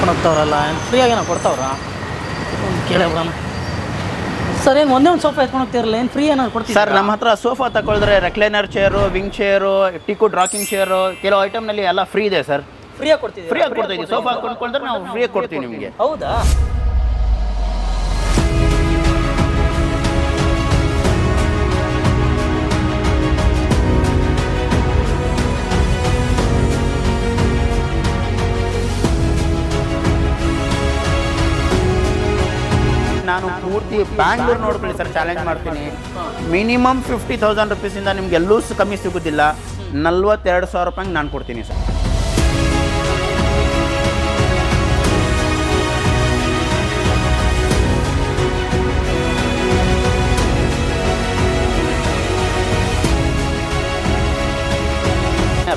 ಮಾಡ್ಕೊಂಡು ಹೋಗ್ತಾವ್ರಲ್ಲ, ಫ್ರೀಯಾಗಿ ಏನೋ ಕೊಡ್ತಾವ್ರಾ? ಕೇಳೇ ಬಿಡೋಣ. ಸರ್, ಏನು ಒಂದೇ ಒಂದು ಸೋಫಾ ಎತ್ಕೊಂಡು ಹೋಗ್ತಿರಲ್ಲ, ಏನು ಫ್ರೀ ಏನಾದ್ರು ಕೊಡ್ತೀವಿ? ಸರ್, ನಮ್ಮ ಹತ್ರ ಸೋಫಾ ತಗೊಳಿದ್ರೆ ರೆಕ್ಲೈನರ್ ಚೇರು, ವಿಂಗ್ ಚೇರು, ಟಿಕುಡ್ ರಾಕಿಂಗ್ ಚೇರು, ಕೆಲವು ಐಟಮ್ನಲ್ಲಿ ಎಲ್ಲ ಫ್ರೀ ಇದೆ ಸರ್. ಫ್ರೀಯಾಗಿ ಕೊಡ್ತೀವಿ? ಫ್ರೀಯಾಗಿ ಕೊಡ್ತಾ ಇದ್ದೀವಿ. ಸೋಫಾ ಕೊಂಡ್ಕೊಂಡ್ರೆ ನಾವು ಫ್ರೀಯಾಗಿ ಕೊಡ್ತೀವಿ ನಿಮಗೆ. ಹೌದಾ? ನಾನು ಪೂರ್ತಿ ಬ್ಯಾಂಗ್ಳೂರು ನೋಡ್ಕೊಳ್ಳಿ ಸರ್, ಚಾಲೆಂಜ್ ಮಾಡ್ತೀನಿ. ಮಿನಿಮಮ್ 50,000 ರುಪೀಸಿಂದ ನಿಮ್ಗೆ ಎಲ್ಲೂ ಕಮ್ಮಿ ಸಿಗೋದಿಲ್ಲ. 42,000 ರೂಪಾಯಿಗೆ ನಾನು ಕೊಡ್ತೀನಿ ಸರ್.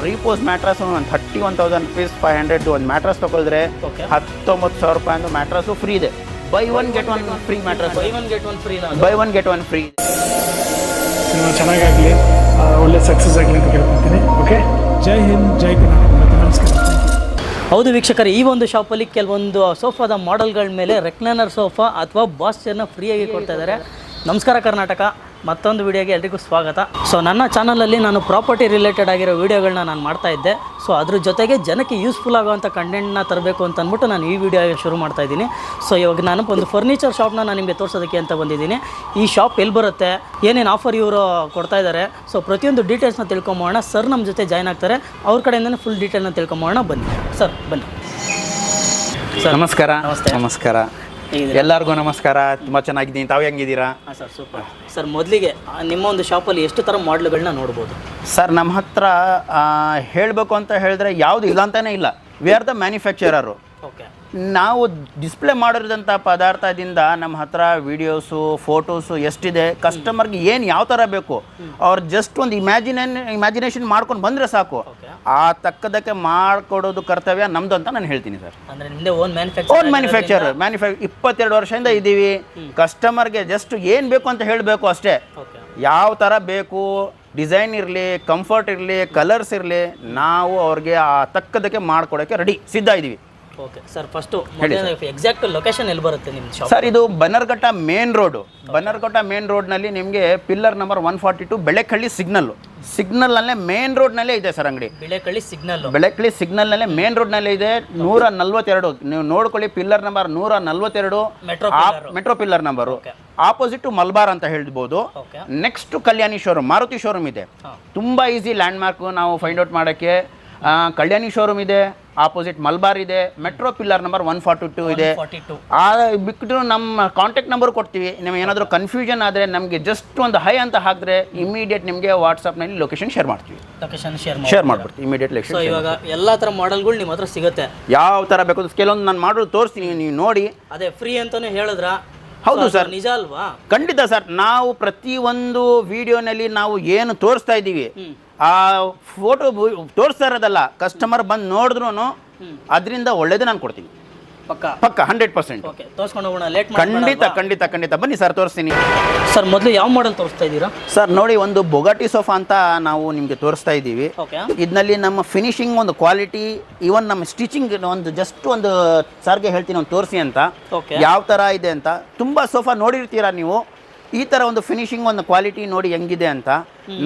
ರೀಪೋಸ್ ಮ್ಯಾಟ್ರಸ್ ಒಂದು 31,000 ರುಪೀಸ್ 500 ಒಂದು ಮ್ಯಾಟ್ರಸ್ ತಗೊಳಿದ್ರೆ 19,000 ರೂಪಾಯಿ ಒಂದು ಮ್ಯಾಟ್ರಸ್ಸು ಫ್ರೀ ಇದೆ. Buy one get one free mattress. Buy one get one free. Buy one get one free. Cinema ಚೆನ್ನಾಗಾಗಲಿ, ಒಳ್ಳೆ ಸಕ್ಸಸ್ ಆಗಲಿ ಅಂತ ಕೇಳ್ಕೊತೀನಿ. ಓಕೆ, ಜೈ ಹಿಂದ್, ಜೈ ಕರ್ನಾಟಕ, ಮತ್ತು ನಮಸ್ಕಾರ. ಹೌದು ವೀಕ್ಷಕರೇ, ಈ ಒಂದು ಶಾಪಲ್ಲಿ ಕೆಲವೊಂದು ಸೋಫಾದ ಮಾಡೆಲ್ಗಳ ಮೇಲೆ ರೆಕ್ಲೈನರ್ ಸೋಫಾ ಅಥವಾ ಬಾಸ್ ಚೇರ್ನ ಫ್ರೀಯಾಗಿ ಕೊಡ್ತಾ ಇದ್ದಾರೆ. ನಮಸ್ಕಾರ ಕರ್ನಾಟಕ, ಮತ್ತೊಂದು ವಿಡಿಯೋಗೆ ಎಲ್ರಿಗೂ ಸ್ವಾಗತ. ಸೊ ನನ್ನ ಚಾನಲಲ್ಲಿ ನಾನು ಪ್ರಾಪರ್ಟಿ ರಿಲೇಟೆಡ್ ಆಗಿರೋ ವೀಡಿಯೋಗಳನ್ನ ನಾನು ಮಾಡ್ತಾ ಇದ್ದೆ. ಸೊ ಅದ್ರ ಜೊತೆಗೆ ಜನಕ್ಕೆ ಯೂಸ್ಫುಲ್ ಆಗುವಂಥ ಕಂಟೆಂಟ್ನ ತರಬೇಕು ಅಂತ ಅಂದ್ಬಿಟ್ಟು ನಾನು ಈ ವಿಡಿಯೋ ಶುರು ಮಾಡ್ತಾ ಇದ್ದೀನಿ. ಸೊ ಇವಾಗ ನಾನು ಒಂದು ಫರ್ನಿಚರ್ ಶಾಪ್ನ ನಾನು ನಿಮಗೆ ತೋರಿಸೋದಕ್ಕೆ ಅಂತ ಬಂದಿದ್ದೀನಿ. ಈ ಶಾಪ್ ಎಲ್ಲಿ ಬರುತ್ತೆ, ಏನೇನು ಆಫರ್ ಇವರು ಕೊಡ್ತಾ ಇದ್ದಾರೆ, ಸೊ ಪ್ರತಿಯೊಂದು ಡೀಟೇಲ್ಸ್ನ ತಿಳ್ಕೊಂಬೋಣ. ಸರ್ ನಮ್ಮ ಜೊತೆ ಜಾಯ್ನ್ ಆಗ್ತಾರೆ, ಅವ್ರ ಕಡೆಯಿಂದನೇ ಫುಲ್ ಡೀಟೇಲ್ನ ತಿಳ್ಕೊಂಬೋಣ. ಬನ್ನಿ ಸರ್, ಬನ್ನಿ ಸರ್. ನಮಸ್ಕಾರ. ನಮಸ್ತೆ. ನಮಸ್ಕಾರ ಎಲ್ಲರಿಗೂ ನಮಸ್ಕಾರ. ತುಂಬ ಚೆನ್ನಾಗಿದ್ದೀನಿ, ತಾವು ಹೆಂಗಿದ್ದೀರಾ? ಹಾಂ ಸರ್, ಸೂಪರ್. ಸರ್, ಮೊದಲಿಗೆ ನಿಮ್ಮ ಒಂದು ಶಾಪಲ್ಲಿ ಎಷ್ಟು ಥರ ಮಾಡಲ್ಗಳನ್ನ ನೋಡ್ಬೋದು? ಸರ್, ನಮ್ಮ ಹತ್ರ ಹೇಳಬೇಕು ಅಂತ ಹೇಳಿದ್ರೆ ಯಾವುದು ಇಲ್ಲ ಅಂತಲೇ ಇಲ್ಲ. We are the manufacturer. Okay. ನಾವು ಡಿಸ್ಪ್ಲೇ ಮಾಡಿರೋದಂಥ ಪದಾರ್ಥದಿಂದ ನಮ್ಮ ಹತ್ರ ವೀಡಿಯೋಸು, ಫೋಟೋಸು ಎಷ್ಟಿದೆ, ಕಸ್ಟಮರ್ಗೆ ಏನು ಯಾವ ಥರ ಬೇಕು ಅವ್ರು ಜಸ್ಟ್ ಒಂದು ಇಮ್ಯಾಜಿನೇಷನ್ ಮಾಡ್ಕೊಂಡು ಬಂದರೆ ಸಾಕು. ಆ ತಕ್ಕದಕ್ಕೆ ಮಾಡಿಕೊಡೋದು ಕರ್ತವ್ಯ ನಮ್ಮದು ಅಂತ ನಾನು ಹೇಳ್ತೀನಿ ಸರ್. ಅಂದರೆ ನಿಮ್ಮದೇ ಓನ್ ಮ್ಯಾನುಫ್ಯಾಕ್ಚರ್ 22 ವರ್ಷದಿಂದ ಇದ್ದೀವಿ. ಕಸ್ಟಮರ್ಗೆ ಜಸ್ಟ್ ಏನು ಬೇಕು ಅಂತ ಹೇಳಬೇಕು ಅಷ್ಟೇ. ಯಾವ ಥರ ಬೇಕು, ಡಿಸೈನ್ ಇರಲಿ, ಕಂಫರ್ಟ್ ಇರಲಿ, ಕಲರ್ಸ್ ಇರಲಿ, ನಾವು ಅವ್ರಿಗೆ ಆ ತಕ್ಕದಕ್ಕೆ ಮಾಡ್ಕೊಡೋಕ್ಕೆ ರೆಡಿ ಸಿದ್ಧ ಇದ್ದೀವಿ. Okay sir, first exact location ಎಲ್ಲಿ ಬರುತ್ತೆ ನಿಮ್ಮ ಶಾಪ್? ಸರ್, ಇದು Bannerghatta main road. Bannerghatta main ರೋಡ್ನಲ್ಲಿ ನಿಮಗೆ ಪಿಲ್ಲರ್ ನಂಬರ್ 142 ಬೆಳೆಕಳ್ಳಿ ಸಿಗ್ನಲ್ನಲ್ಲೇ ಮೇನ್ ರೋಡ್ನಲ್ಲೇ ಇದೆ ಸರ್ ಅಂಗಡಿ. ಬೆಳೆಕಳ್ಳಿ ಸಿಗ್ನಲ್ನಲ್ಲೇ ಮೇನ್ ರೋಡ್ನಲ್ಲೇ ಇದೆ. 142 ನೀವು ನೋಡ್ಕೊಳ್ಳಿ, pillar number 142 metro pillar number. Opposite Malabar ಅಂತ ಹೇಳ್ಬೋದು. ನೆಕ್ಸ್ಟ್ ಕಲ್ಯಾಣಿ ಶೋರೂಮ್, ಮಾರುತಿ ಶೋರೂಮ್ ಇದೆ. ತುಂಬ ಈಸಿ ಲ್ಯಾಂಡ್ ಮಾರ್ಕ್ ನಾವು ಫೈಂಡ್ ಔಟ್ ಮಾಡೋಕ್ಕೆ. ಕಲ್ಯಾಣಿ ಶೋರೂಮ್ ಇದೆ, ಆಪೋಸಿಟ್ ಮಲ್ಬಾರ್ ಇದೆ, ಮೆಟ್ರೋ ಪಿಲ್ಲರ್ ನಂಬರ್ 142 ಇದೆ. ಆ ಬಿಟ್ಟು ನಮ್ಮ ಕಾಂಟ್ಯಾಕ್ಟ್ ನಂಬರ್ ಕೊಡ್ತೀವಿ. ನಿಮಗೆ ಏನಾದರೂ ಕನ್ಫ್ಯೂಷನ್ ಆದರೆ ನಮಗೆ ಜಸ್ಟ್ ಒಂದು ಹೈ ಅಂತ ಹಾಕಿದ್ರೆ ಇಮಿಡಿಯೇಟ್ ನಿಮಗೆ ವಾಟ್ಸಪ್ನಲ್ಲಿ ಲೊಕೇಶನ್ ಶೇರ್ ಮಾಡ್ತೀವಿ. ಶೇರ್ ಮಾಡ್ಬಿಡ್ತೀವಿ ಇಮಿಡಿಯೇಟ್ ಲೊಕೇಶನ್. ಇವಾಗ ಎಲ್ಲ ಥರ ಮಾಡೆಲ್ಗಳು ನಿಮ್ಮ ಹತ್ರ ಸಿಗುತ್ತೆ. ಯಾವ ಥರ ಬೇಕು ಕೆಲವೊಂದು ನಾನು ಮಾಡೋದು ತೋರಿಸ್ತೀನಿ, ನೀವು ನೋಡಿ. ಅದೇ ಫ್ರೀ ಅಂತಾನೆ ಹೇಳಿದ್ರ? ಹೌದು ಸರ್, ನಿಜ ಅಲ್ವಾ? ಖಂಡಿತ ಸರ್. ನಾವು ಪ್ರತಿಯೊಂದು ವಿಡಿಯೋನಲ್ಲಿ ನಾವು ಏನು ತೋರಿಸ್ತಾ ಇದ್ದೀವಿ, ಆ ಫೋಟೋ ತೋರಿಸ್ತಾ ಇರೋದಲ್ಲ, ಕಸ್ಟಮರ್ ಬಂದು ನೋಡಿದ್ರು ಅದರಿಂದ ಒಳ್ಳೇದು ನಾನು ಕೊಡ್ತೀನಿ. ಪಕ್ಕ 100%. ತೋರಿಸ್ಕೊಂಡು ಹೋಗೋಣ, ಲೇಟ್ ಖಂಡಿತ ಬನ್ನಿ ಸರ್, ತೋರಿಸ್ತೀನಿ. ಸರ್, ಮೊದಲು ಯಾವ ಮಾಡೆಲ್ ತೋರಿಸ್ತಾ ಇದ್ದೀರಾ? ಸರ್ ನೋಡಿ, ಒಂದು ಬೊಗಾಟಿ ಸೋಫಾ ಅಂತ ನಾವು ನಿಮಗೆ ತೋರಿಸ್ತಾ ಇದ್ದೀವಿ. ಇದರಲ್ಲಿ ನಮ್ಮ ಫಿನಿಶಿಂಗ್, ಒಂದು ಕ್ವಾಲಿಟಿ, ಈವನ್ ನಮ್ಮ ಸ್ಟಿಚಿಂಗ್ ಒಂದು ಜಸ್ಟ್ ಒಂದು ಸರ್ಗೆ ಹೇಳ್ತೀನಿ, ಒಂದು ತೋರಿಸಿ ಅಂತ ಯಾವ ಥರ ಇದೆ ಅಂತ. ತುಂಬ ಸೋಫಾ ನೋಡಿರ್ತೀರಾ ನೀವು, ಈ ಥರ ಒಂದು ಫಿನಿಶಿಂಗ್, ಒಂದು ಕ್ವಾಲಿಟಿ ನೋಡಿ ಹೆಂಗಿದೆ ಅಂತ.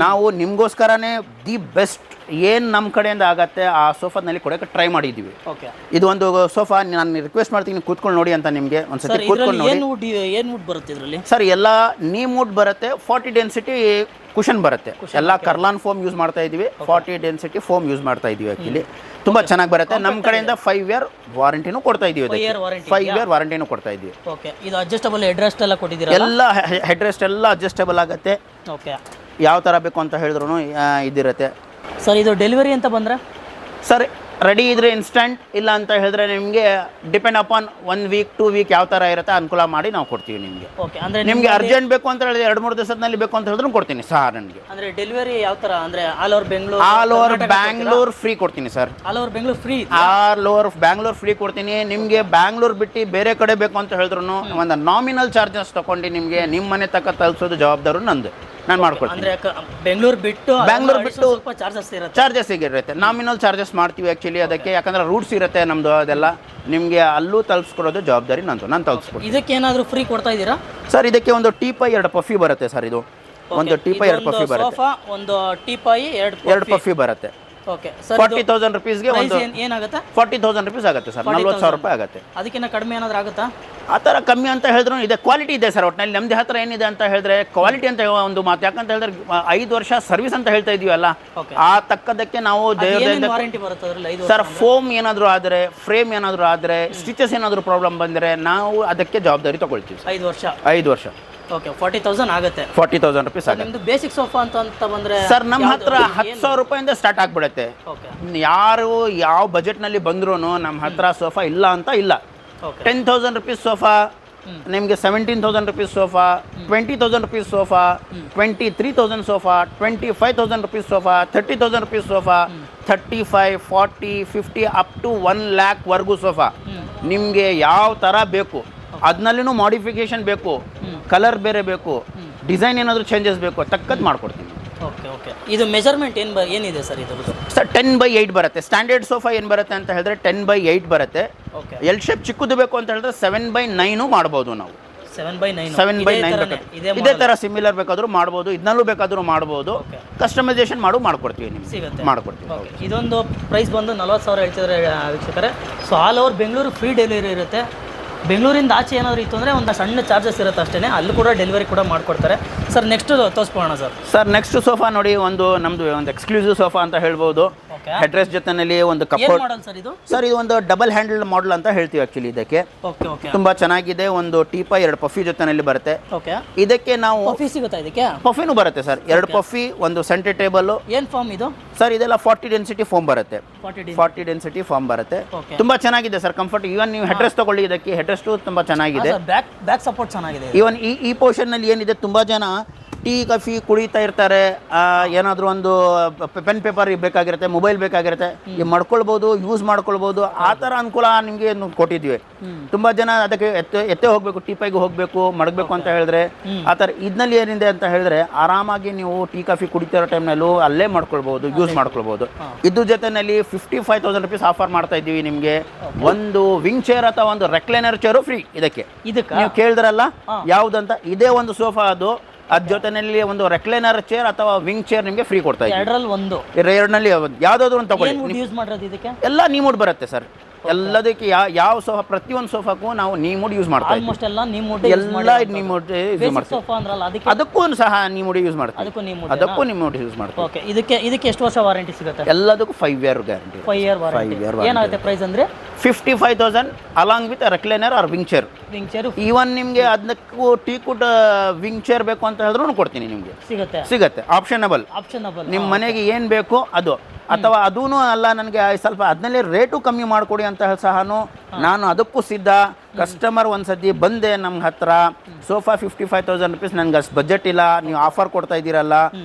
ನಾವು ನಿಮಗೋಸ್ಕರನೇ ದಿ ಬೆಸ್ಟ್ ಏನು ನಮ್ಮ ಕಡೆಯಿಂದ ಆಗತ್ತೆ ಆ ಸೋಫಾದಲ್ಲಿ ಕೊಡೋಕ್ಕೆ ಟ್ರೈ ಮಾಡಿದ್ದೀವಿ. ಇದು ಒಂದು ಸೋಫಾ ನಾನು ರಿಕ್ವೆಸ್ಟ್ ಮಾಡ್ತೀನಿ, ಕೂತ್ಕೊಂಡು ನೋಡಿ ಅಂತ. ನಿಮಗೆ ಒಂದ್ಸತಿ ಕೂತ್ಕೊಂಡು ನೋಡಿ. ಏನು ವುಡ್ ಬರುತ್ತೆ ಇದರಲ್ಲಿ? ಸರ್, ಎಲ್ಲ ನೀಮ್ ವುಡ್ ಬರುತ್ತೆ, 40 ಡೆನ್ಸಿಟಿ ಕುಷನ್ ಬರುತ್ತೆ. ಎಲ್ಲ ಕರ್ಲಾನ್ ಫೋಮ್ ಯೂಸ್ ಮಾಡ್ತಾ ಇದ್ದೀವಿ, 40 ಡೆನ್ಸಿಟಿ ಫೋಮ್ ಯೂಸ್ ಮಾಡ್ತಾ ಇದ್ದೀವಿ. ಆ್ಯಕ್ಚುಲಿ ತುಂಬ ಚೆನ್ನಾಗಿ ಬರುತ್ತೆ. ನಮ್ಮ ಕಡೆಯಿಂದ 5 ಇಯರ್ ವಾರಂಟಿನೂ ಕೊಡ್ತಾ ಇದ್ದೀವಿ. 5 ಇಯರ್ ವಾರಂಟಿನೂ ಕೊಡ್ತಾ ಇದ್ದೀವಿ. ಇದು ಅಡ್ಜಸ್ಟಬಲ್ ಹೆಡ್ರೆಸ್ಟ್ ಎಲ್ಲ ಕೊಟ್ಟಿದ್ದೀರಾ? ಎಲ್ಲ ಹೆಡ್ರೆಸ್ಟ್ ಎಲ್ಲ ಅಡ್ಜಸ್ಟಬಲ್ ಆಗುತ್ತೆ. ಯಾವ ಥರ ಬೇಕು ಅಂತ ಹೇಳಿದ್ರು ಇದಿರುತ್ತೆ. ಸರ್, ಇದು ಡೆಲಿವರಿ ಅಂತ ಬಂದರೆ? ಸರ್, ರೆಡಿ ಇದ್ರೆ ಇನ್ಸ್ಟಂಟ್, ಇಲ್ಲ ಅಂತ ಹೇಳಿದ್ರೆ ನಿಮಗೆ ಡಿಪೆಂಡ್ ಅಪಾನ್ 1 ವೀಕ್ 2 ವೀಕ್ ಯಾವ ಥರ ಇರುತ್ತೆ ಅನುಕೂಲ ಮಾಡಿ ನಾವು ಕೊಡ್ತೀವಿ ನಿಮಗೆ. ನಿಮಗೆ ಅರ್ಜೆಂಟ್ ಬೇಕು ಅಂತ ಹೇಳಿದ್ರೆ 2-3 ದಿವಸದಲ್ಲಿ ಬೇಕು ಅಂತ ಹೇಳಿದ್ರು ಕೊಡ್ತೀನಿ ಸರ್. ನನಗೆ ಅಂದರೆ ಡೆಲಿವರಿ ಯಾವ ಥರ ಅಂದರೆ ಆಲ್ ಓವರ್ ಬ್ಯಾಂಗ್ಳೂರ್ ಫ್ರೀ ಕೊಡ್ತೀನಿ sir. All over Bangalore free ಕೊಡ್ತೀನಿ. ನಿಮಗೆ ಬ್ಯಾಂಗ್ಳೂರ್ ಬಿಟ್ಟು ಬೇರೆ ಕಡೆ ಬೇಕು ಅಂತ ಹೇಳಿದ್ರು ಒಂದು ನಾಮಿನಲ್ ಚಾರ್ಜಸ್ ತೊಗೊಂಡು ನಿಮಗೆ ನಿಮ್ಮ ಮನೆ ತನಕ ತಲುಪಿಸೋದು ಜವಾಬ್ದಾರಿ ನಂದು. ನಾನು ಮಾಡ್ಕೊಡ್ತೀನಿ. ಅಂದರೆ ಬೆಂಗಳೂರು ಬಿಟ್ಟು ಸ್ವಲ್ಪ ಚಾರ್ಜಸ್ ಇರುತ್ತೆ. ಚಾರ್ಜಸ್ ಇರುತ್ತೆ, ನಾಮಿನಲ್ ಚಾರ್ಜಸ್ ಮಾಡ್ತೀವಿ ಆ್ಯಕ್ಚುಲಿ ಅದಕ್ಕೆ, ಯಾಕಂದರೆ ರೂಟ್ಸ್ ಇರುತ್ತೆ ನಮ್ಮದು, ಅದೆಲ್ಲ ನಿಮಗೆ ಅಲ್ಲೂ ತಲುಪಿಸ್ಕೊಡೋದು ಜವಾಬ್ದಾರಿ ನಾನು ತಲುಪಿಸ್ಕೊಡ್ತೀನಿ. ಇದಕ್ಕೆ ಏನಾದರೂ ಫ್ರೀ ಕೊಡ್ತಾ ಇದ್ದೀರಾ ಸರ್? ಇದಕ್ಕೆ ಒಂದು ಟೀಪಾಯ್ 2 ಪಫಿ ಬರುತ್ತೆ ಸರ್. ಇದು ಒಂದು ಟೀಪಾಯ್ 2 ಪಫಿ ಬರುತ್ತೆ, ಸೋಫಾ ಒಂದು ಟೀಪಾಯಿ 2 ಪಫಿ ಬರುತ್ತೆ. ಓಕೆ ಸರ್, 40,000 ರುಪೀಸ್ಗೆ ಒಂದು ಏನಾಗುತ್ತೆ? 40,000 ರುಪೀಸ್ ಆಗುತ್ತೆ ಸರ್, 40,000 ರೂಪಾಯಿ ಆಗುತ್ತೆ. ಅದಕ್ಕಿಂತ ಕಡಿಮೆ ಏನಾದರೂ ಆಗುತ್ತಾ? ಆ ಥರ ಕಮ್ಮಿ ಅಂತ ಹೇಳಿದ್ರು ಇದೆ, ಕ್ವಾಲಿಟಿ ಇದೆ ಸರ್. ಒಟ್ಟಿನಲ್ಲಿ ನಮ್ಮದೇ ಹತ್ರ ಏನಿದೆ ಅಂತ ಹೇಳಿದ್ರೆ ಕ್ವಾಲಿಟಿ ಅಂತ ಹೇಳೋ ಒಂದು ಮಾತು. ಯಾಕಂತ ಹೇಳಿದ್ರೆ 5 ವರ್ಷ ಸರ್ವಿಸ್ ಅಂತ ಹೇಳ್ತಾ ಇದೀವಲ್ಲ, ಆ ತಕ್ಕದಕ್ಕೆ ನಾವು ವಾರಂಟಿ ಬರುತ್ತೆ ಅದರಲ್ಲಿ 5 ವರ್ಷ. ಸರ್, ಫೋಮ್ ಏನಾದರೂ ಆದರೆ, ಫ್ರೇಮ್ ಏನಾದರೂ ಆದರೆ, ಸ್ಟಿಚಸ್ ಏನಾದರೂ ಪ್ರಾಬ್ಲಮ್ ಬಂದರೆ ನಾವು ಅದಕ್ಕೆ ಜವಾಬ್ದಾರಿ ತಗೊಳ್ತೀವಿ. 5 ವರ್ಷ. ಓಕೆ, 40,000 ಆಗುತ್ತೆ. 40,000 ರುಪೀಸ್ ಆಗುತ್ತೆ. ನಿಮ್ದು ಬೇಸಿಕ್ ಸೋಫಾ ಅಂತ ಬಂದರೆ ಸರ್ ನಮ್ಮ ಹತ್ರ 10,000 ರೂಪಾಯಿಂದ ಸ್ಟಾರ್ಟ್ ಆಗಿಬಿಡುತ್ತೆ. ಯಾರು ಯಾವ ಬಜೆಟ್ನಲ್ಲಿ ಬಂದ್ರೂ ನಮ್ಮ ಹತ್ರ ಸೋಫಾ ಇಲ್ಲ ಅಂತ ಇಲ್ಲ. 10,000 ರುಪೀಸ್ ಸೋಫಾ ನಿಮಗೆ, 17,000 rupees sofa, 20,000 rupees sofa, 23,000 sofa, 25,000 rupees sofa, 30,000 rupees sofa, 35, 40, 50 up to 1 lakh ವರ್ಗೂ ಸೋಫಾ ನಿಮಗೆ ಯಾವ ಥರ ಬೇಕು. ಅದನ್ನಲ್ಲಿನೂ ಮಾಡಿಫಿಕೇಶನ್ ಬೇಕು, ಕಲರ್ ಬೇರೆ ಬೇಕು, ಡಿಸೈನ್ ಏನಾದರೂ ಚೇಂಜಸ್ ಬೇಕು, ತಕ್ಕದ್ದು ಮಾಡ್ಕೊಡ್ತೀವಿ. ಓಕೆ. ಇದು ಮೆಜರ್ಮೆಂಟ್ ಏನಿದೆ ಸರ್ ಇದ್ರದ್ದು? ಸರ್ 10/8 ಬರುತ್ತೆ. ಸ್ಟ್ಯಾಂಡರ್ಡ್ ಸೋಫಾ ಏನು ಬರುತ್ತೆ ಅಂತ ಹೇಳಿದ್ರೆ 10/8 ಬರುತ್ತೆ. ಎಲ್ ಶೇಪ್ ಚಿಕ್ಕದು ಬೇಕು ಅಂತ ಹೇಳಿದ್ರೆ 7/9 ಮಾಡ್ಬೋದು ನಾವು. 7/9 ಇದೇ ಥರ ಸಿಮಿಲರ್ ಬೇಕಾದರೂ ಮಾಡ್ಬೋದು, ಇದನ್ನಲ್ಲೂ ಬೇಕಾದರೂ ಮಾಡ್ಬೋದು. ಕಸ್ಟಮೈಸೇಷನ್ ಮಾಡ್ಕೊಡ್ತೀವಿ ನಿಮ್ಗೆ, ಮಾಡ್ಕೊಡ್ತೀವಿ. ಇದೊಂದು ಪ್ರೈಸ್ ಬಂದು 40,000 ಹೇಳ್ತಿದ್ರೆ ವೀಕ್ಷಕರೇ. So all over Bengaluru free delivery ಇರುತ್ತೆ. ಬೆಂಗಳೂರಿಂದ ಆಚೆ ಏನಾದರೂ ಇತ್ತು ಅಂದರೆ ಒಂದು ಸಣ್ಣ ಚಾರ್ಜಸ್ ಇರುತ್ತೆ ಅಷ್ಟೇ, ಅಲ್ಲೂ ಕೂಡ ಡೆಲಿವರಿ ಕೂಡ ಮಾಡಿಕೊಡ್ತಾರೆ. ಸರ್ ನೆಕ್ಸ್ಟ್ ತೋರಿಸ್ಬೋಣ ಸರ್. ಸರ್ ನೆಕ್ಸ್ಟ್ ಸೋಫಾ ನೋಡಿ, ನಮ್ಮದು ಒಂದು ಎಕ್ಸ್ಕ್ಲೂಸಿವ್ ಸೋಫಾ ಅಂತ ಹೇಳ್ಬೋದು. ಹೆಡ್ರೆಸ್ ಜೊತೆನಲ್ಲಿ ಒಂದು ಕಪ್ಬೋರ್ಡ್. ಸರ್ ಇದು ಒಂದು ಡಬಲ್ ಹ್ಯಾಂಡಲ್ ಮಾಡೆಲ್ ಅಂತ ಹೇಳ್ತೀವಿ ಆಕ್ಚುಲಿ ಇದಕ್ಕೆ. ತುಂಬಾ ಚೆನ್ನಾಗಿದೆ. ಒಂದು ಟೀಪಾಯ್ 2 ಪಫಿ ಜೊತೆನಲ್ಲಿ ಬರುತ್ತೆ. ಇದಕ್ಕೆ ನಾವು ಪಫಿನೂ ಬರುತ್ತೆ ಸರ್, 2 ಪಫಿ, ಒಂದು ಸೆಂಟರ್ ಟೇಬಲ್. ಏನು ಫಾರ್ಮ್ ಇದು ಸರ್? ಇದೆಲ್ಲ 40 ಡೆನ್ಸಿಟಿ ಫಾರ್ಮ್ ಬರುತ್ತೆ. 40 ಡೆನ್ಸಿಟಿ ಫಾರ್ಮ್ ಬರುತ್ತೆ. ತುಂಬಾ ಚೆನ್ನಾಗಿದೆ ಸರ್, ಕಂಫರ್ಟ್. ಇವನ್ ನೀವು ಹೆಡ್ರೆಸ್ ತಗೊಳ್ಳಿ, ಇದಕ್ಕೆ ಹೆಡ್ರೆಸ್ ತುಂಬಾ ಚೆನ್ನಾಗಿದೆ. ಬ್ಯಾಕ್ ಸಪೋರ್ಟ್ ಚೆನ್ನಾಗಿದೆ. ಇವನ್ ಈ ಪೋರ್ಷನ್ ನಲ್ಲಿ ಏನಿದೆ, ತುಂಬಾ ಜನ ಟೀ ಕಾಫಿ ಕುಡಿತಾ ಇರ್ತಾರೆ, ಏನಾದರೂ ಒಂದು ಪೆನ್ ಪೇಪರ್ ಬೇಕಾಗಿರುತ್ತೆ, ಮೊಬೈಲ್ ಬೇಕಾಗಿರುತ್ತೆ, ಮಾಡ್ಕೊಳ್ಬೋದು, ಯೂಸ್ ಮಾಡ್ಕೊಳ್ಬೋದು. ಆ ಥರ ಅನುಕೂಲ ನಿಮಗೆ ಕೊಟ್ಟಿದ್ವಿ. ತುಂಬ ಜನ ಅದಕ್ಕೆ ಎತ್ತೆ ಹೋಗಬೇಕು, ಟೀಪಾಯ್ಗೆ ಹೋಗಬೇಕು, ಮಡಗಬೇಕು ಅಂತ ಹೇಳಿದ್ರೆ ಆ ಥರ. ಇದರಲ್ಲಿ ಏನಿದೆ ಅಂತ ಹೇಳಿದ್ರೆ ಆರಾಮಾಗಿ ನೀವು ಟೀ ಕಾಫಿ ಕುಡಿತಿರೋ ಟೈಮ್ನಲ್ಲೂ ಅಲ್ಲೇ ಮಾಡ್ಕೊಳ್ಬೋದು, ಯೂಸ್ ಮಾಡ್ಕೊಳ್ಬೋದು. ಇದ್ರ ಜೊತೆಯಲ್ಲಿ 55,000 ರುಪೀಸ್ ಆಫರ್ ಮಾಡ್ತಾ ಇದ್ದೀವಿ ನಿಮಗೆ. ಒಂದು ವಿಂಗ್ ಚೇರ್ ಅಥವಾ ಒಂದು ರೆಕ್ಲೈನರ್ ಚೇರು ಫ್ರೀ ಇದಕ್ಕೆ. ನೀವು ಕೇಳಿದ್ರಲ್ಲ ಯಾವುದಂತ, ಇದೇ ಒಂದು ಸೋಫಾ ಅದು. ಅದ್ರ ಜೊತೆನಲ್ಲಿ ಒಂದು ರೆಕ್ಲೈನರ್ ಚೇರ್ ಅಥವಾ ವಿಂಗ್ ಚೇರ್ ನಿಮಗೆ ಫ್ರೀ ಕೊಡ್ತಾ ಇದ್ದೀವಿ. ಎರಡರಲ್ಲಿ ಯಾವ್ದಾದ್ರು ಒಂದು ತಗೊಳ್ಳಿ. ಎಲ್ಲ ನೀಮುಡ್ ಬರುತ್ತೆ ಸರ್. ಎಲ್ಲದಕ್ಕೆ ಯಾವ ಸೋಫಾ, ಪ್ರತಿಯೊಂದು ಸೋಫಾಕ್ಕೂ ನಾವು ನೀಮುಡ್ ಯೂಸ್ ಮಾಡ್ತಾ ಇದ್ದೀವಿ. ಎಲ್ಲ ನೀಮುಡ್ ಯೂಸ್ ಮಾಡ್ತೀವಿ. ಅದಕ್ಕೂ ಸಹ ನೀಮುಡ್ ಯೂಸ್ ಮಾಡ್ತೀವಿ. ಅದಕ್ಕೂ ನೀಮುಡ್ ಯೂಸ್ ಮಾಡ್ತೀವಿ. ಇದಕ್ಕೆ ಎಷ್ಟು ವರ್ಷ ವಾರಂಟಿ ಸಿಗುತ್ತೆ? ಎಲ್ಲದಕ್ಕೂ 5 year ಗ್ಯಾರಂಟಿ. 5 year ಏನಾಗುತ್ತೆ ಪ್ರೈಸ್ ಅಂದ್ರೆ? 55,000 along with recliner or wing chair. Even ನಿಮಗೆ ಅದಕ್ಕೂ ಟೀ ಕುಡ್ ವಿಂಗ್ ಚೇರ್ ಬೇಕು ಅಂತ ಹೇಳಿದ್ರು ಕೊಡ್ತೀನಿ ನಿಮಗೆ. ಸಿಗುತ್ತೆ ಆಪ್ಷನಬಲ್. ನಿಮ್ಮ ಮನೆಗೆ ಏನು ಬೇಕು ಅದು. ಅಥವಾ ಅದೂ ಅಲ್ಲ, ನನಗೆ ಸ್ವಲ್ಪ ಅದನ್ನೇ ರೇಟು ಕಮ್ಮಿ ಮಾಡಿಕೊಡಿ ಅಂತ ಸಹ ನಾನು ಅದಕ್ಕೂ ಸಿದ್ಧ. ಕಸ್ಟಮರ್ ಒಂದ್ಸತಿ ಬಂದೆ ನಮ್ಮ ಹತ್ರ, ಸೋಫಾ 55,000 ರುಪೀಸ್, ನನಗೆ ಅಷ್ಟು ಬಜೆಟ್ ಇಲ್ಲ, ನೀವು ಆಫರ್ ಕೊಡ್ತಾ ಇದ್ದೀರಲ್ಲ,